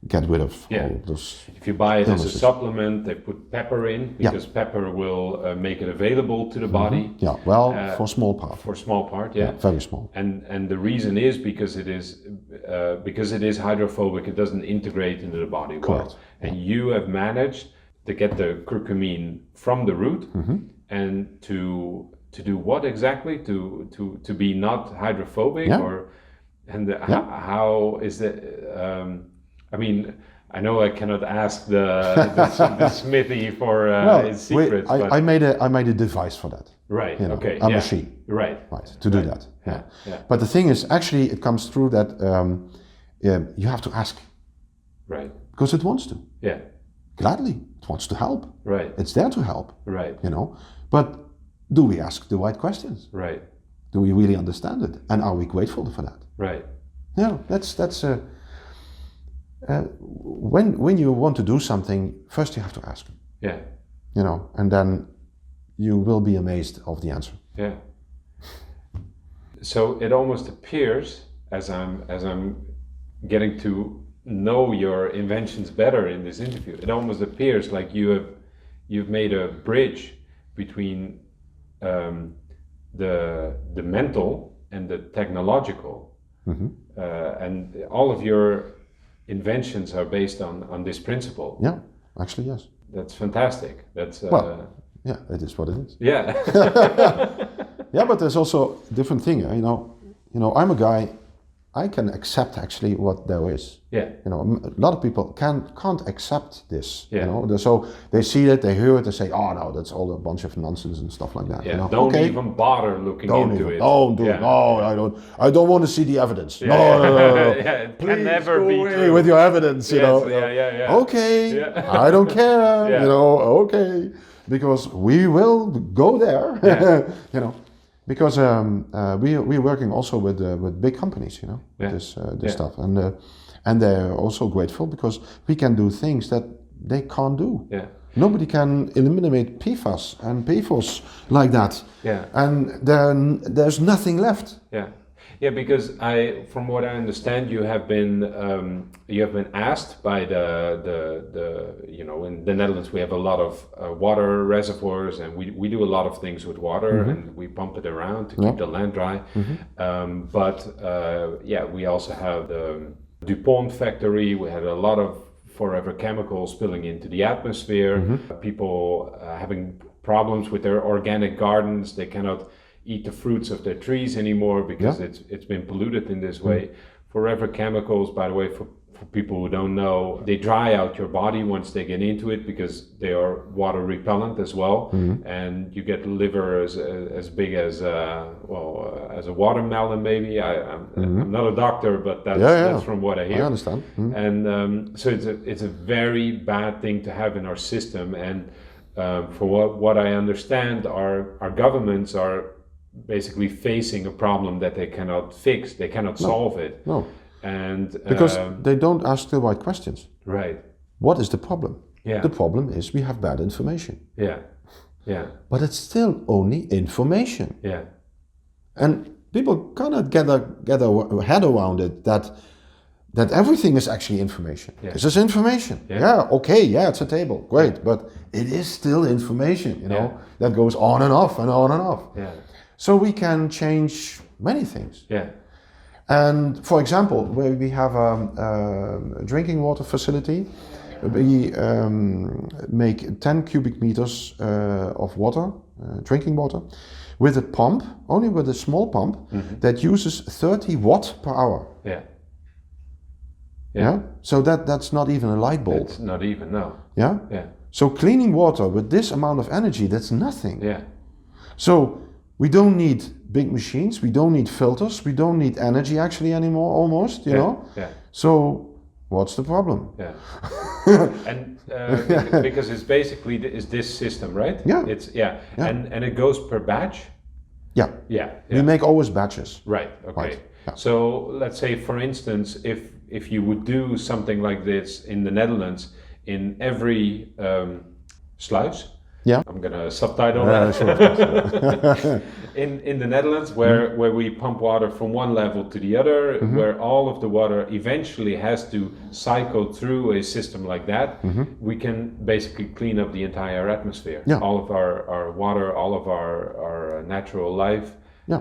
get rid of all those. If you buy it illnesses. as a supplement, they put pepper in because pepper will make it available to the body. Yeah, well, for small part. For small part, very small. And the reason is because it is hydrophobic. It doesn't integrate into the body well. Correct. And you have managed to get the curcumin from the root and to do what exactly? To be not hydrophobic how is that? I mean, I know I cannot ask the smithy for its secrets. But I made a device for that. Right. You know, okay. a machine. Right. To do that. Yeah. But the thing is, actually, it comes through that you have to ask. Right. Because it wants to. Yeah. Gladly, it wants to help. Right. It's there to help. Right. You know, but do we ask the right questions? Right. Do we really understand it? And are we grateful for that? Right. Yeah, that's when you want to do something, first you have to ask. Yeah. You know, and then you will be amazed of the answer. Yeah. So it almost appears as I'm getting to know your inventions better in this interview, it almost appears like you've made a bridge between the mental and the technological, and all of your inventions are based on this principle. Yeah, actually, yes. That's fantastic. That's yeah, it is what it is. Yeah. Yeah, but there's also a different thing. You know, I'm a guy. I can accept actually what there is. Yeah. You know, a lot of people can't accept this. Yeah. You know, so they see it, they hear it, they say, "Oh no, that's all a bunch of nonsense and stuff like that." Yeah. You know? Don't even bother looking into it. Don't do it. No, I don't want to see the evidence. Yeah. No. Yeah, it Please can never go be away true. with your evidence. You Yes, know. yeah. Okay. Yeah. I don't care. Yeah. You know. Okay. Because we will go there. Yeah. You know. Because we're working also with big companies, you know, this stuff, and they're also grateful because we can do things that they can't do. Yeah. Nobody can eliminate PFAS and PFOS like that. Yeah. And then there's nothing left. Yeah. Yeah, because from what I understand, you have been asked by the you know, in the Netherlands we have a lot of water reservoirs, and we do a lot of things with water, and we pump it around to keep the land dry. But we also have the DuPont factory. We had a lot of forever chemicals spilling into the atmosphere. People having problems with their organic gardens. They cannot eat the fruits of their trees anymore because it's been polluted in this way. Forever chemicals, by the way, for people who don't know, they dry out your body once they get into it because they are water repellent as well, and you get liver as big as as a watermelon maybe. I'm not a doctor, but that's from what I hear. I understand. And so it's a very bad thing to have in our system. And for what I understand, our governments are basically facing a problem that they cannot fix. They cannot solve it. No. And because they don't ask the right questions. Right. What is the problem? Yeah. The problem is we have bad information. Yeah. Yeah. But it's still only information. Yeah. And people cannot get a head around it that everything is actually information. Yeah. This is information. Yeah. Okay, yeah, it's a table. Great. But it is still information, you know, that goes on and off and on and off. Yeah. So we can change many things. Yeah. And for example, where we have a drinking water facility, we make 10 cubic meters of water, drinking water, with a pump, only with a small pump, that uses 30 watt per hour. Yeah. Yeah. So that's not even a light bulb. It's not even, no. Yeah. Yeah. So cleaning water with this amount of energy, that's nothing. Yeah. So we don't need big machines, we don't need filters, we don't need energy actually anymore, almost, you know? Yeah. So what's the problem? Yeah. And because it's basically is this system, right? Yeah. It's and it goes per batch. Yeah. Yeah. We make always batches. Right. Okay. Right. Yeah. So let's say, for instance, if you would do something like this in the Netherlands, in every sluis. Yeah. I'm gonna subtitle that. Sure. in the Netherlands, where we pump water from one level to the other, where all of the water eventually has to cycle through a system like that, we can basically clean up the entire atmosphere. Yeah. All of our water, all of our natural life. Yeah,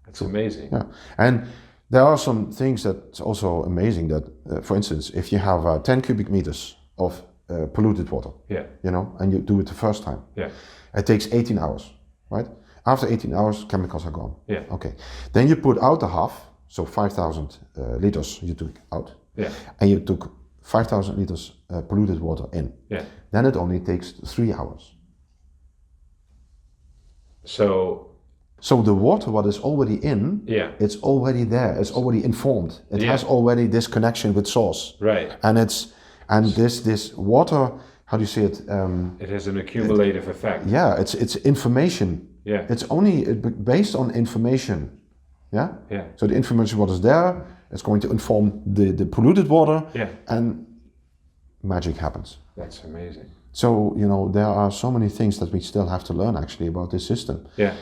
It's amazing. Yeah. And there are some things that's also amazing that, for instance, if you have 10 cubic meters of polluted water, you know, and you do it the first time, it takes 18 hours, right? After 18 hours, chemicals are gone. Yeah. Okay. Then you put out the half, so 5,000 liters you took out, and you took 5,000 liters polluted water in. Yeah. Then it only takes 3 hours. So the water, what is already in, it's already there. It's already informed. It has already this connection with source. Right. And this water, how do you say it? It has an accumulative effect. Yeah, it's information. Yeah. It's only based on information. Yeah. Yeah. So the information what is there, it's going to inform the polluted water. Yeah. And magic happens. That's amazing. So, you know, there are so many things that we still have to learn actually about this system. Yeah.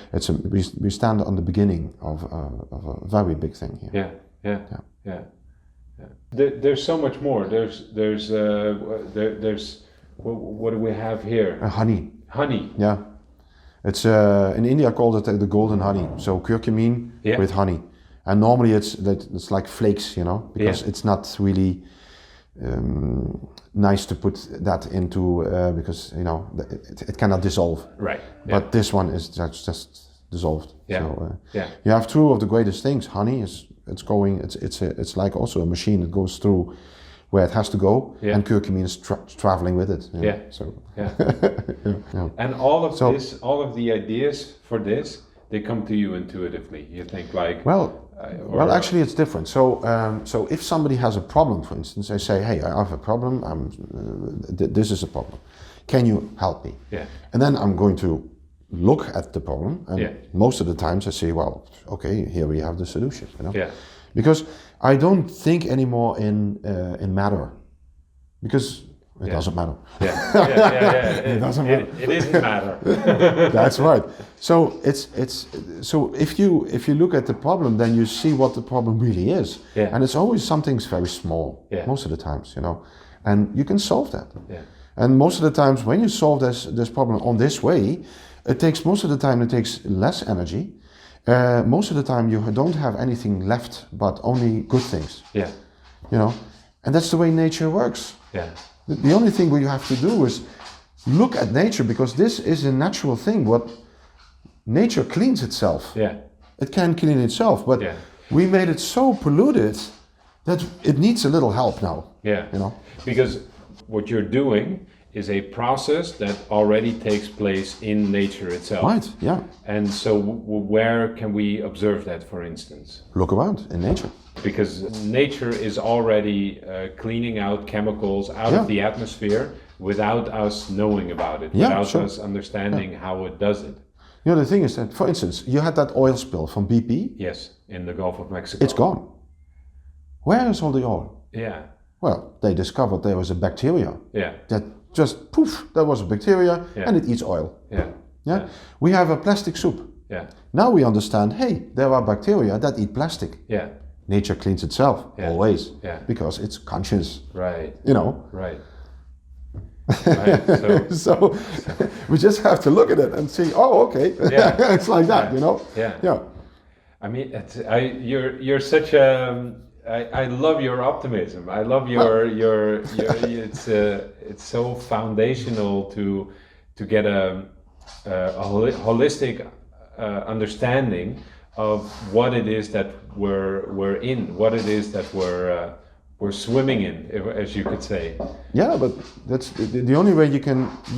We stand on the beginning of a very big thing here. Yeah. There's so much more. There's what do we have here? Honey. Honey. Yeah. It's in India called it the golden honey. So curcumin with honey. And normally it's like flakes, you know, because it's not really nice to put that into because you know it cannot dissolve. Right. But this one is just dissolved. Yeah. So you have two of the greatest things. Honey it's like also a machine that goes through where it has to go, and curcumin is traveling with it. You know? So And all of the ideas for this, they come to you intuitively. You think like well, actually, it's different. So if somebody has a problem, for instance, they say, "Hey, I have a problem. This is a problem. Can you help me?" Yeah. And then I'm going to look at the problem, and most of the times I say, "Well, okay, here we have the solution." You know. Yeah. Because I don't think anymore in matter, because it doesn't matter. It doesn't matter. It isn't matter. That's right. So so if you look at the problem, then you see what the problem really is, and it's always something very small. Most of the times, you know, and you can solve that. And most of the times, when you solve this problem on this way, it takes less energy. Most of the time, you don't have anything left but only good things. Yeah. You know, and that's the way nature works. Yeah. The only thing what you have to do is look at nature, because this is a natural thing. What nature cleans itself. Yeah. It can clean itself, but we made it so polluted that it needs a little help now. Yeah. You know. Because what you're doing is a process that already takes place in nature itself. Right. Yeah. And so where can we observe that, for instance? Look around in nature. Because nature is already cleaning out chemicals out of the atmosphere without us knowing about it, without us understanding how it does it. You know, the thing is that, for instance, you had that oil spill from BP. Yes, in the Gulf of Mexico. It's gone. Where is all the oil? Yeah. Well, they discovered there was a bacteria. Yeah. That just poof, there was a bacteria and it eats oil. Yeah. Yeah. We have a plastic soup. Yeah. Now we understand, hey, there are bacteria that eat plastic. Yeah. Nature cleans itself always because it's conscious. Right. You know. Right. Right. So we just have to look at it and see. Oh, okay. Yeah. It's like that, you know. Yeah. Yeah. I mean, you're such a. I love your optimism. I love your it's so foundational to get a holistic understanding of what it is that we're in, what it is that we're swimming in, as you could say. Yeah, but that's the only way you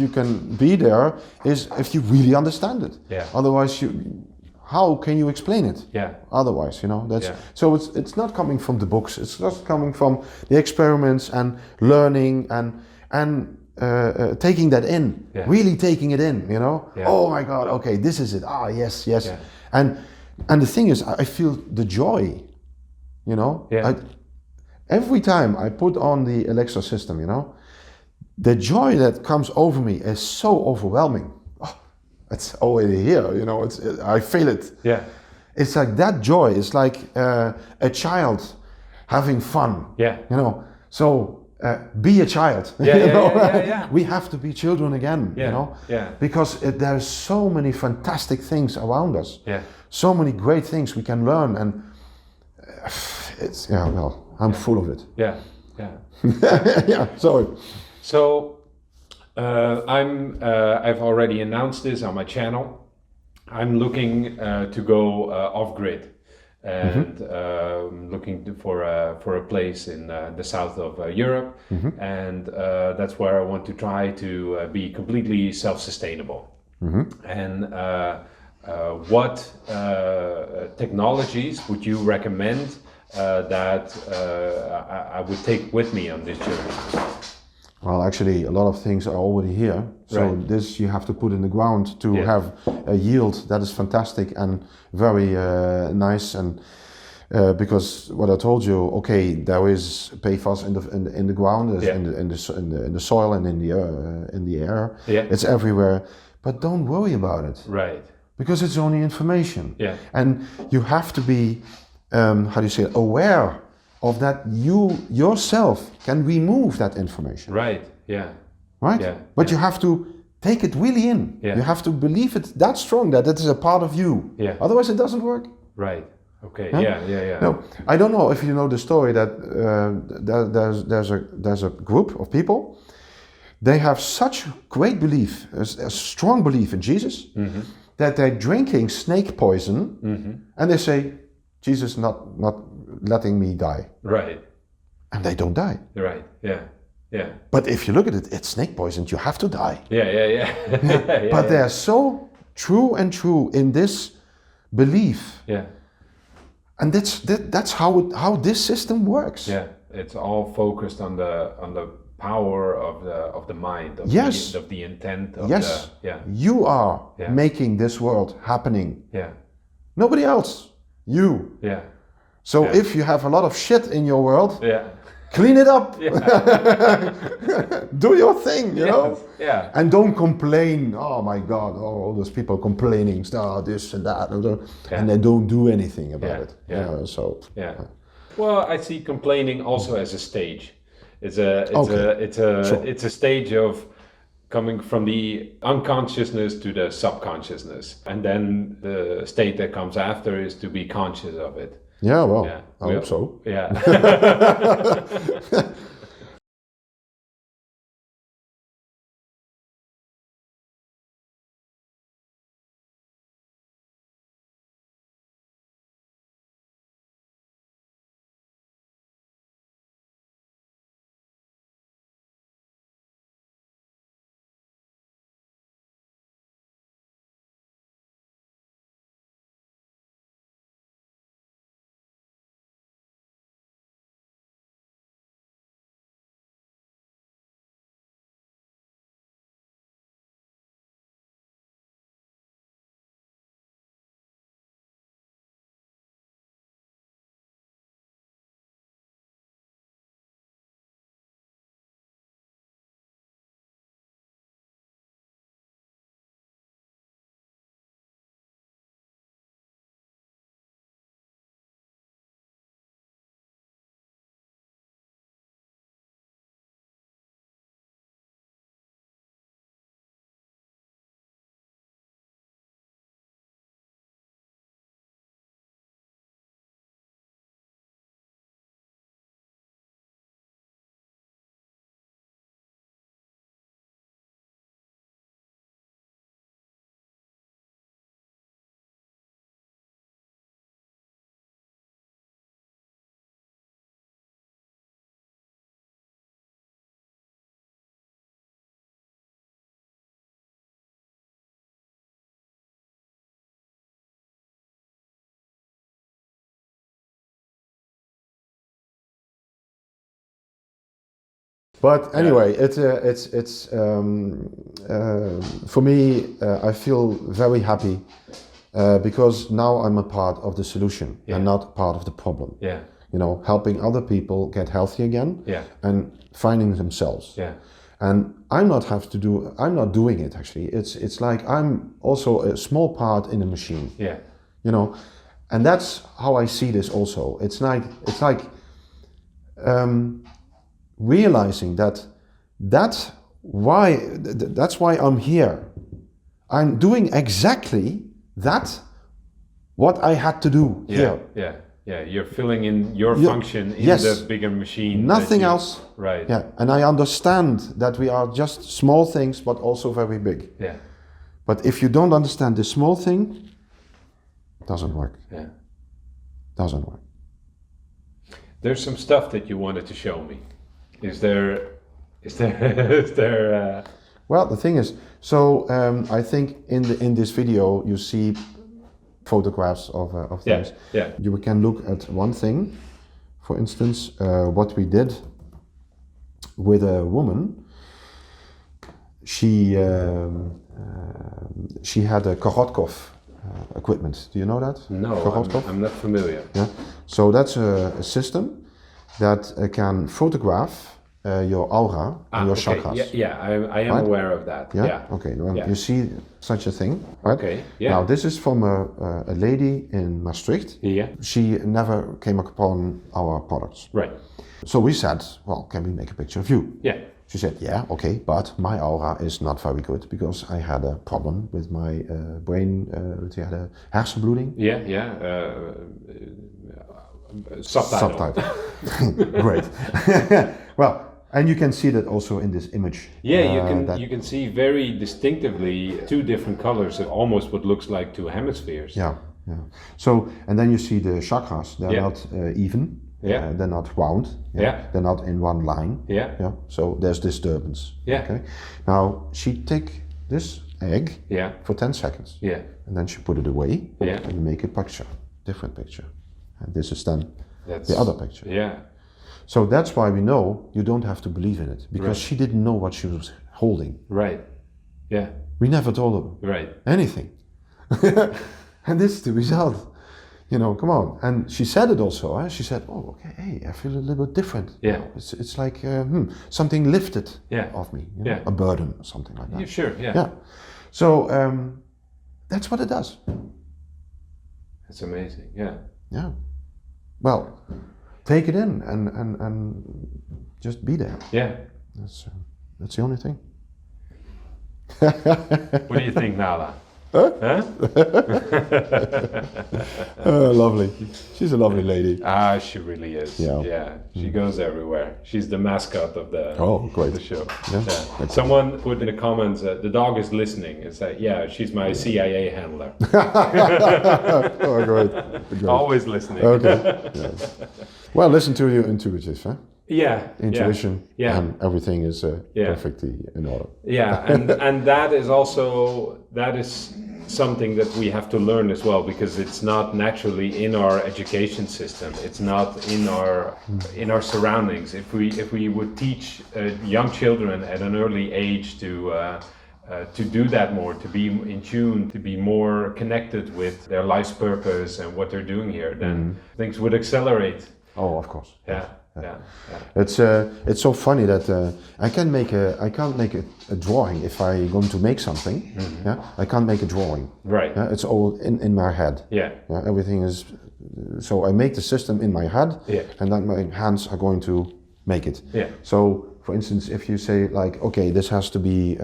can be there is if you really understand it. Yeah. Otherwise, how can you explain it? Yeah. Otherwise, you know, so it's not coming from the books. It's just coming from the experiments and learning and taking that in, really taking it in. You know. Yeah. Oh my God. Okay, this is it. Ah, yes. Yeah. And the thing is, I feel the joy. You know. Yeah. Every time I put on the Elixir system, you know, the joy that comes over me is so overwhelming. Oh, it's already here, you know. I feel it. Yeah. It's like that joy. It's like a child having fun. Yeah. You know. So be a child. Yeah. You know? Yeah. We have to be children again. Yeah. You know. Yeah. Because there's so many fantastic things around us. Yeah. So many great things we can learn, and it's well. I'm full of it. Yeah. Yeah. Sorry. So I've already announced this on my channel. I'm looking to go off grid and looking for a place in the south of Europe, and that's where I want to try to be completely self-sustainable. And what technologies would you recommend that I would take with me on this journey? Well, actually, a lot of things are already here. So this you have to put in the ground to have a yield that is fantastic and very nice. And because what I told you, okay, there is PFAS in the ground, in the soil and in the air. Yeah. It's everywhere. But don't worry about it. Right. Because it's only information. Yeah. And you have to be aware of that. You yourself can remove that information. Right. Yeah. Right. Yeah. But you have to take it really in. Yeah. You have to believe it that strong that it is a part of you. Yeah. Otherwise, it doesn't work. Right. Okay. Huh? Yeah. No, I don't know if you know the story that there's a group of people. They have such great belief, a strong belief in Jesus, that they're drinking snake poison, and they say, Jesus not letting me die. Right. And they don't die. Right. Yeah. But if you look at it, it's snake poison. You have to die. Yeah. But they're so true in this belief. Yeah. And that's how this system works. Yeah. It's all focused on the power of the mind. Of the intent. You are making this world happening. Yeah. Nobody else. You. Yeah. So if you have a lot of shit in your world, clean it up. Yeah. Do your thing, you know? Yeah. And don't complain. Oh my God, all those people complaining, this and that, and they don't do anything about it. Yeah. Well, I see complaining also as a stage. It's a stage of coming from the unconsciousness to the subconsciousness, and then the state that comes after is to be conscious of it. Yeah, well, I hope so. Yeah. But anyway, for me, I feel very happy because now I'm a part of the solution and not part of the problem. Yeah. You know, helping other people get healthy again and finding themselves. Yeah. And I'm not doing it actually. It's like I'm also a small part in a machine. Yeah. You know, and that's how I see this also. It's like realizing that's why I'm here. I'm doing exactly what I had to do here. Yeah. Yeah, you're filling in your function in the bigger machine. Nothing else. Right. Yeah, and I understand that we are just small things, but also very big. Yeah. But if you don't understand the small thing, it doesn't work. Yeah. Doesn't work. There's some stuff that you wanted to show me. Is there? Well, the thing is, so I think in this video you see photographs of things. Yeah. You can look at one thing, for instance, what we did with a woman. She had a Korotkov equipment. Do you know that? No, Korotkov? I'm not familiar. Yeah. So that's a system that can photograph your aura and your chakras. Yeah, I am aware of that. Yeah. Okay. Well, you see such a thing, right? Okay. Yeah. Now this is from a lady in Maastricht. Yeah. She never came upon our products. Right. So we said, well, can we make a picture of you? Yeah. She said, yeah, okay, but my aura is not very good because I had a problem with my brain. I had a hersenbloeding. Yeah. Subtitle. Great. Well, and you can see that also in this image. Yeah, you can see very distinctively two different colors of almost what looks like two hemispheres. Yeah. So, and then you see the chakras. They're not even. Yeah. They're not round. Yeah. They're not in one line. Yeah. So there's disturbance. Yeah. Okay. Now she take this egg. Yeah. For 10 seconds. Yeah. And then she put it away. Yeah. And you make a picture, different picture. And this is then That's the other picture. Yeah. So that's why we know you don't have to believe in it because she didn't know what she was holding. Right. Yeah. We never told her Right. anything. And this is the result. You know, come on. And she said it also. She said, oh, okay, hey, I feel a little bit different. Yeah. You know, it's like something lifted off me. You know, Yeah. a burden or something like that. Yeah, sure, yeah. Yeah. So that's what it does. It's amazing, yeah. Yeah. Well, take it in and just be there. Yeah. That's the only thing. What do you think, Nala? Huh? Lovely. She's a lovely lady. She really is. Yeah. She goes everywhere. She's the mascot of the, great. the show. Yeah. Someone put in the comments, the dog is listening and said, yeah, she's my CIA handler. Oh, great. Always listening. Okay. Yeah. Well, listen to your intuitive, huh? Yeah. Intuition. Yeah. And everything is perfectly in order. Yeah, and that is something that we have to learn as well because it's not naturally in our education system. It's not in our surroundings. If we would teach young children at an early age to do that more, to be in tune, to be more connected with their life's purpose and what they're doing here, then things would accelerate. Oh, of course. Yeah. It's so funny that I can't make a drawing if I'm going to make something. Yeah, I can't make a drawing. Right. Yeah, it's all in my head. Yeah. Everything is. So I make the system in my head, and then my hands are going to make it. Yeah. So, for instance, if you say like, okay, this has to be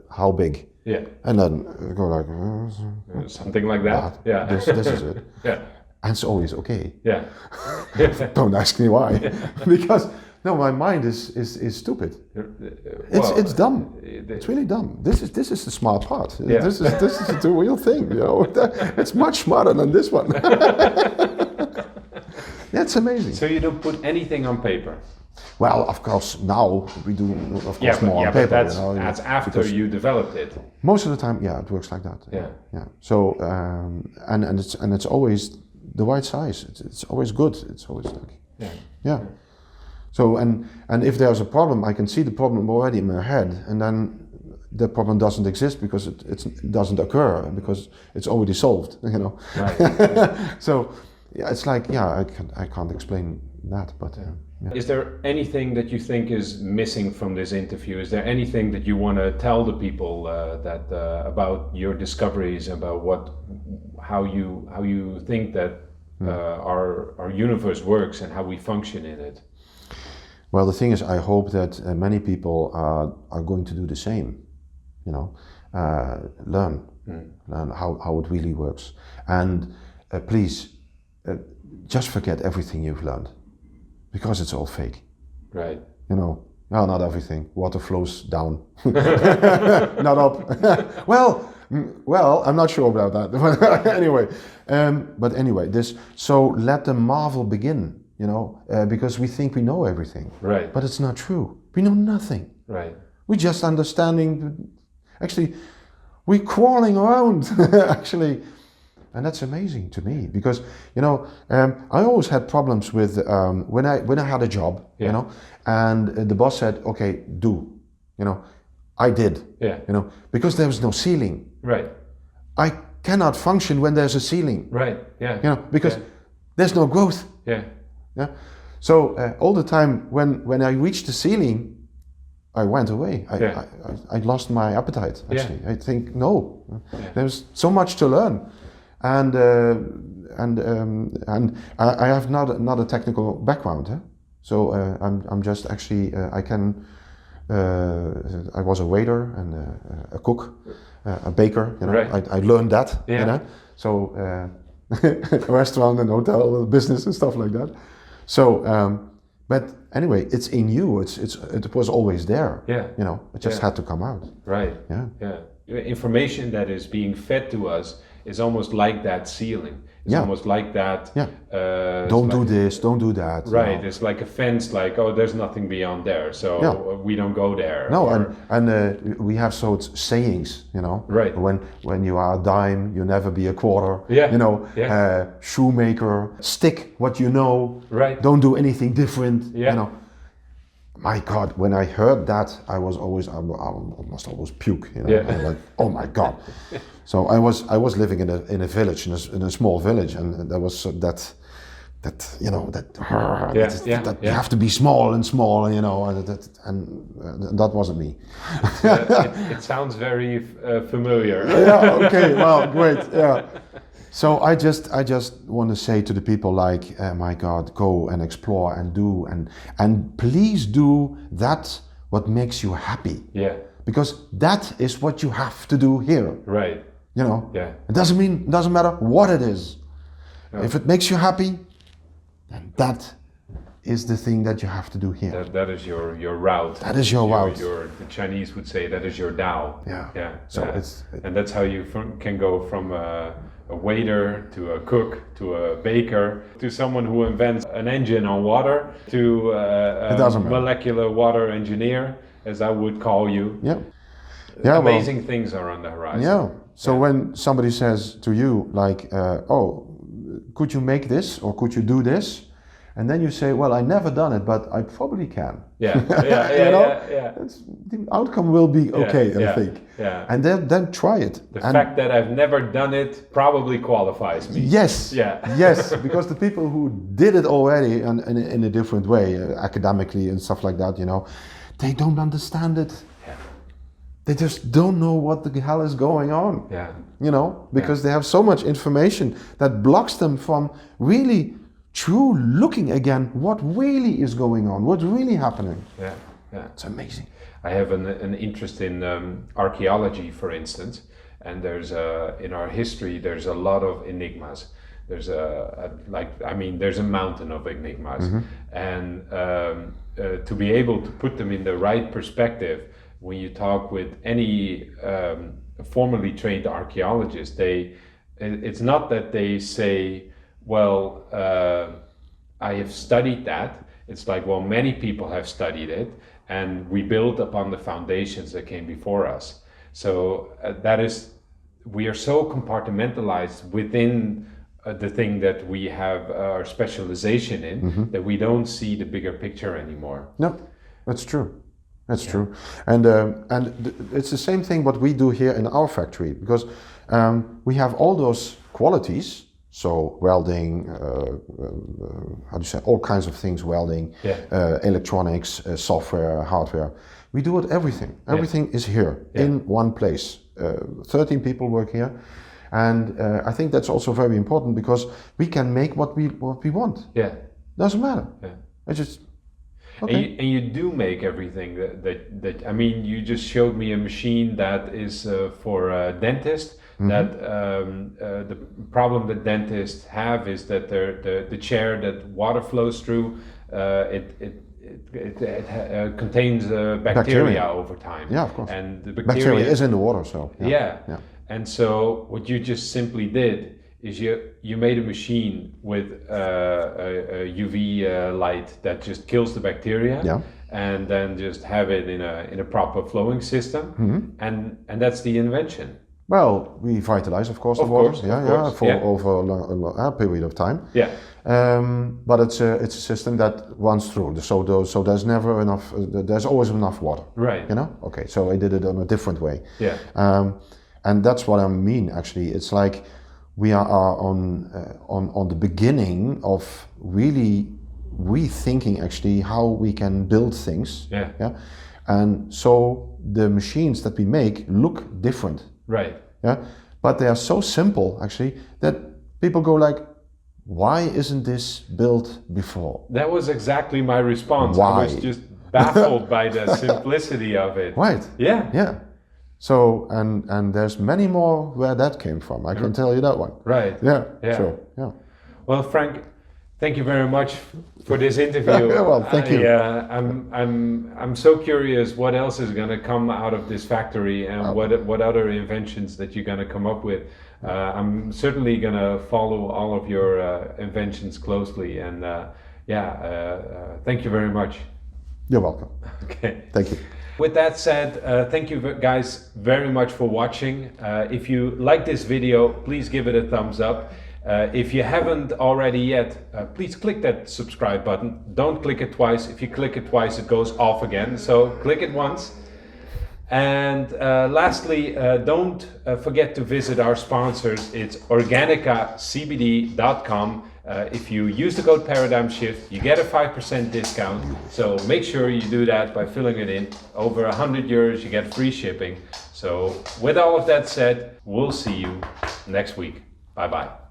how big? Yeah. And then go like something like that. Yeah. This is it. Yeah. And it's always okay. Yeah. Don't ask me why, because no, my mind is stupid. It's dumb. It's really dumb. This is the smart part. Yeah. This is the real thing. You know, it's much smarter than this one. That's amazing. So you don't put anything on paper. Well, of course, now we do, of course, more on paper. But that's after you developed it. Most of the time, it works like that. Yeah. So and it's always the right size. It's always good. It's always like. Yeah. So and if there's a problem, I can see the problem already in my head, and then the problem doesn't exist because it doesn't occur because it's already solved. Right. So yeah, it's like I can't explain that, but. Yeah. Is there anything that you think is missing from this interview? Is there anything that you want to tell the people about your discoveries, about how you think that our universe works and how we function in it? Well, the thing is, I hope that many people are going to do the same. Learn how it really works, and please just forget everything you've learned. Because it's all fake. Right. Well, not everything. Water flows down, not up. well, I'm not sure about that. Anyway, but anyway, so let the marvel begin. Because we think we know everything. Right. But it's not true. We know nothing. Right. We're just understanding. Actually, we're crawling around. Actually. And that's amazing to me because I always had problems with when I had a job, and the boss said, "Okay, do," I did, because there was no ceiling. Right. I cannot function when there's a ceiling. Right. Yeah. Because there's no growth. Yeah. Yeah. So all the time when I reached the ceiling, I went away. I lost my appetite. Actually, I think no, there's so much to learn. And I have not a technical background, so I'm just actually I was a waiter and a cook, a baker. Right. I learned that. Yeah. So restaurant and hotel business and stuff like that. So but anyway, it's in you. It was always there. Yeah. It just had to come out. Right. Yeah. Yeah. Information that is being fed to us is almost like that ceiling. It's almost like that. Yeah. Don't do this. Don't do that. Right. It's like a fence. Like, oh, there's nothing beyond there, so we don't go there. No, and we have sayings. Right. When you are a dime, you never be a quarter. Yeah. Shoemaker. Stick what you know. Right. Don't do anything different. Yeah. My God, when I heard that, I must always puke. I'm like, oh my God. So I was living in a village, in a small village, and there was that you have to be small, and that wasn't me. It sounds very familiar. Yeah. Okay. Well, great. Yeah. So I just want to say to the people like, my God, go and explore and do and please do that what makes you happy. Yeah. Because that is what you have to do here. Right. Yeah. It doesn't matter what it is. No. If it makes you happy, then that is the thing that you have to do here. That is your route. That is your route. The Chinese would say that is your Tao. Yeah. Yeah. So and that's how you can go from a waiter to a cook to a baker to someone who invents an engine on water to a molecular water engineer, as I would call you. Yeah. Amazing things are on the horizon. Yeah. So when somebody says to you like, oh, could you make this or could you do this? And then you say, well, I never done it, but I probably can. Yeah. The outcome will be okay, I think. Yeah. And then try it. The fact that I've never done it probably qualifies me. Yes. Yeah. Yes, because the people who did it already and in a different way, academically and stuff like that, they don't understand it. Yeah. They just don't know what the hell is going on. Yeah. Because they have so much information that blocks them from really true looking again what really is going on, what's really happening. Yeah. It's amazing. I have an interest in archaeology, for instance, and there's in our history there's a lot of enigmas. There's there's a mountain of enigmas, and to be able to put them in the right perspective, when you talk with any formerly trained archaeologist, it's not that they say, well, I have studied that. It's like, well, many people have studied it, and we build upon the foundations that came before us. So we are so compartmentalized within the thing that we have our specialization in, that we don't see the bigger picture anymore. No, that's true. That's true. And it's the same thing what we do here in our factory, because we have all those qualities. So welding, how do you say, all kinds of things, welding, electronics, software, hardware. We do it everything. Everything is here in one place. 13 people work here. And I think that's also very important, because we can make what we want. Yeah. Doesn't matter. Yeah. I just... Okay. And you do make everything that I mean, you just showed me a machine that is for a dentist. That the problem that dentists have is that the chair that water flows through, it contains bacteria over time. Yeah, of course. And the bacteria is in the water, so yeah. And so what you just simply did is you made a machine with a UV light that just kills the bacteria, and then just have it in a proper flowing system, and that's the invention. Well, we vitalize, of course, the water, over a period of time. Yeah. But it's a system that runs through. So there's never enough. There's always enough water. Right. You know. Okay. So I did it in a different way. Yeah. And that's what I mean. Actually, it's like we are on the beginning of really rethinking actually how we can build things. Yeah. Yeah. And so the machines that we make look different. Right. Yeah, but they are so simple actually that people go like, why isn't this built before? That was exactly my response. Why? I was just baffled by the simplicity of it. Right. Yeah. Yeah. So and there's many more where that came from. I can tell you that one. Right. Yeah. Yeah. Sure. Yeah. Well, Frank, thank you very much for this interview. Well, thank you. I'm so curious what else is going to come out of this factory, and what other inventions that you're going to come up with. I'm certainly going to follow all of your inventions closely, and thank you very much. You're welcome. Okay. Thank you. With that said, thank you guys very much for watching. If you like this video, please give it a thumbs up. If you haven't already yet, please click that subscribe button. Don't click it twice. If you click it twice, it goes off again. So click it once. And lastly, don't forget to visit our sponsors. It's organicacbd.com. If you use the code Paradigm Shift, you get a 5% discount. So make sure you do that by filling it in. Over €100, you get free shipping. So with all of that said, we'll see you next week. Bye-bye.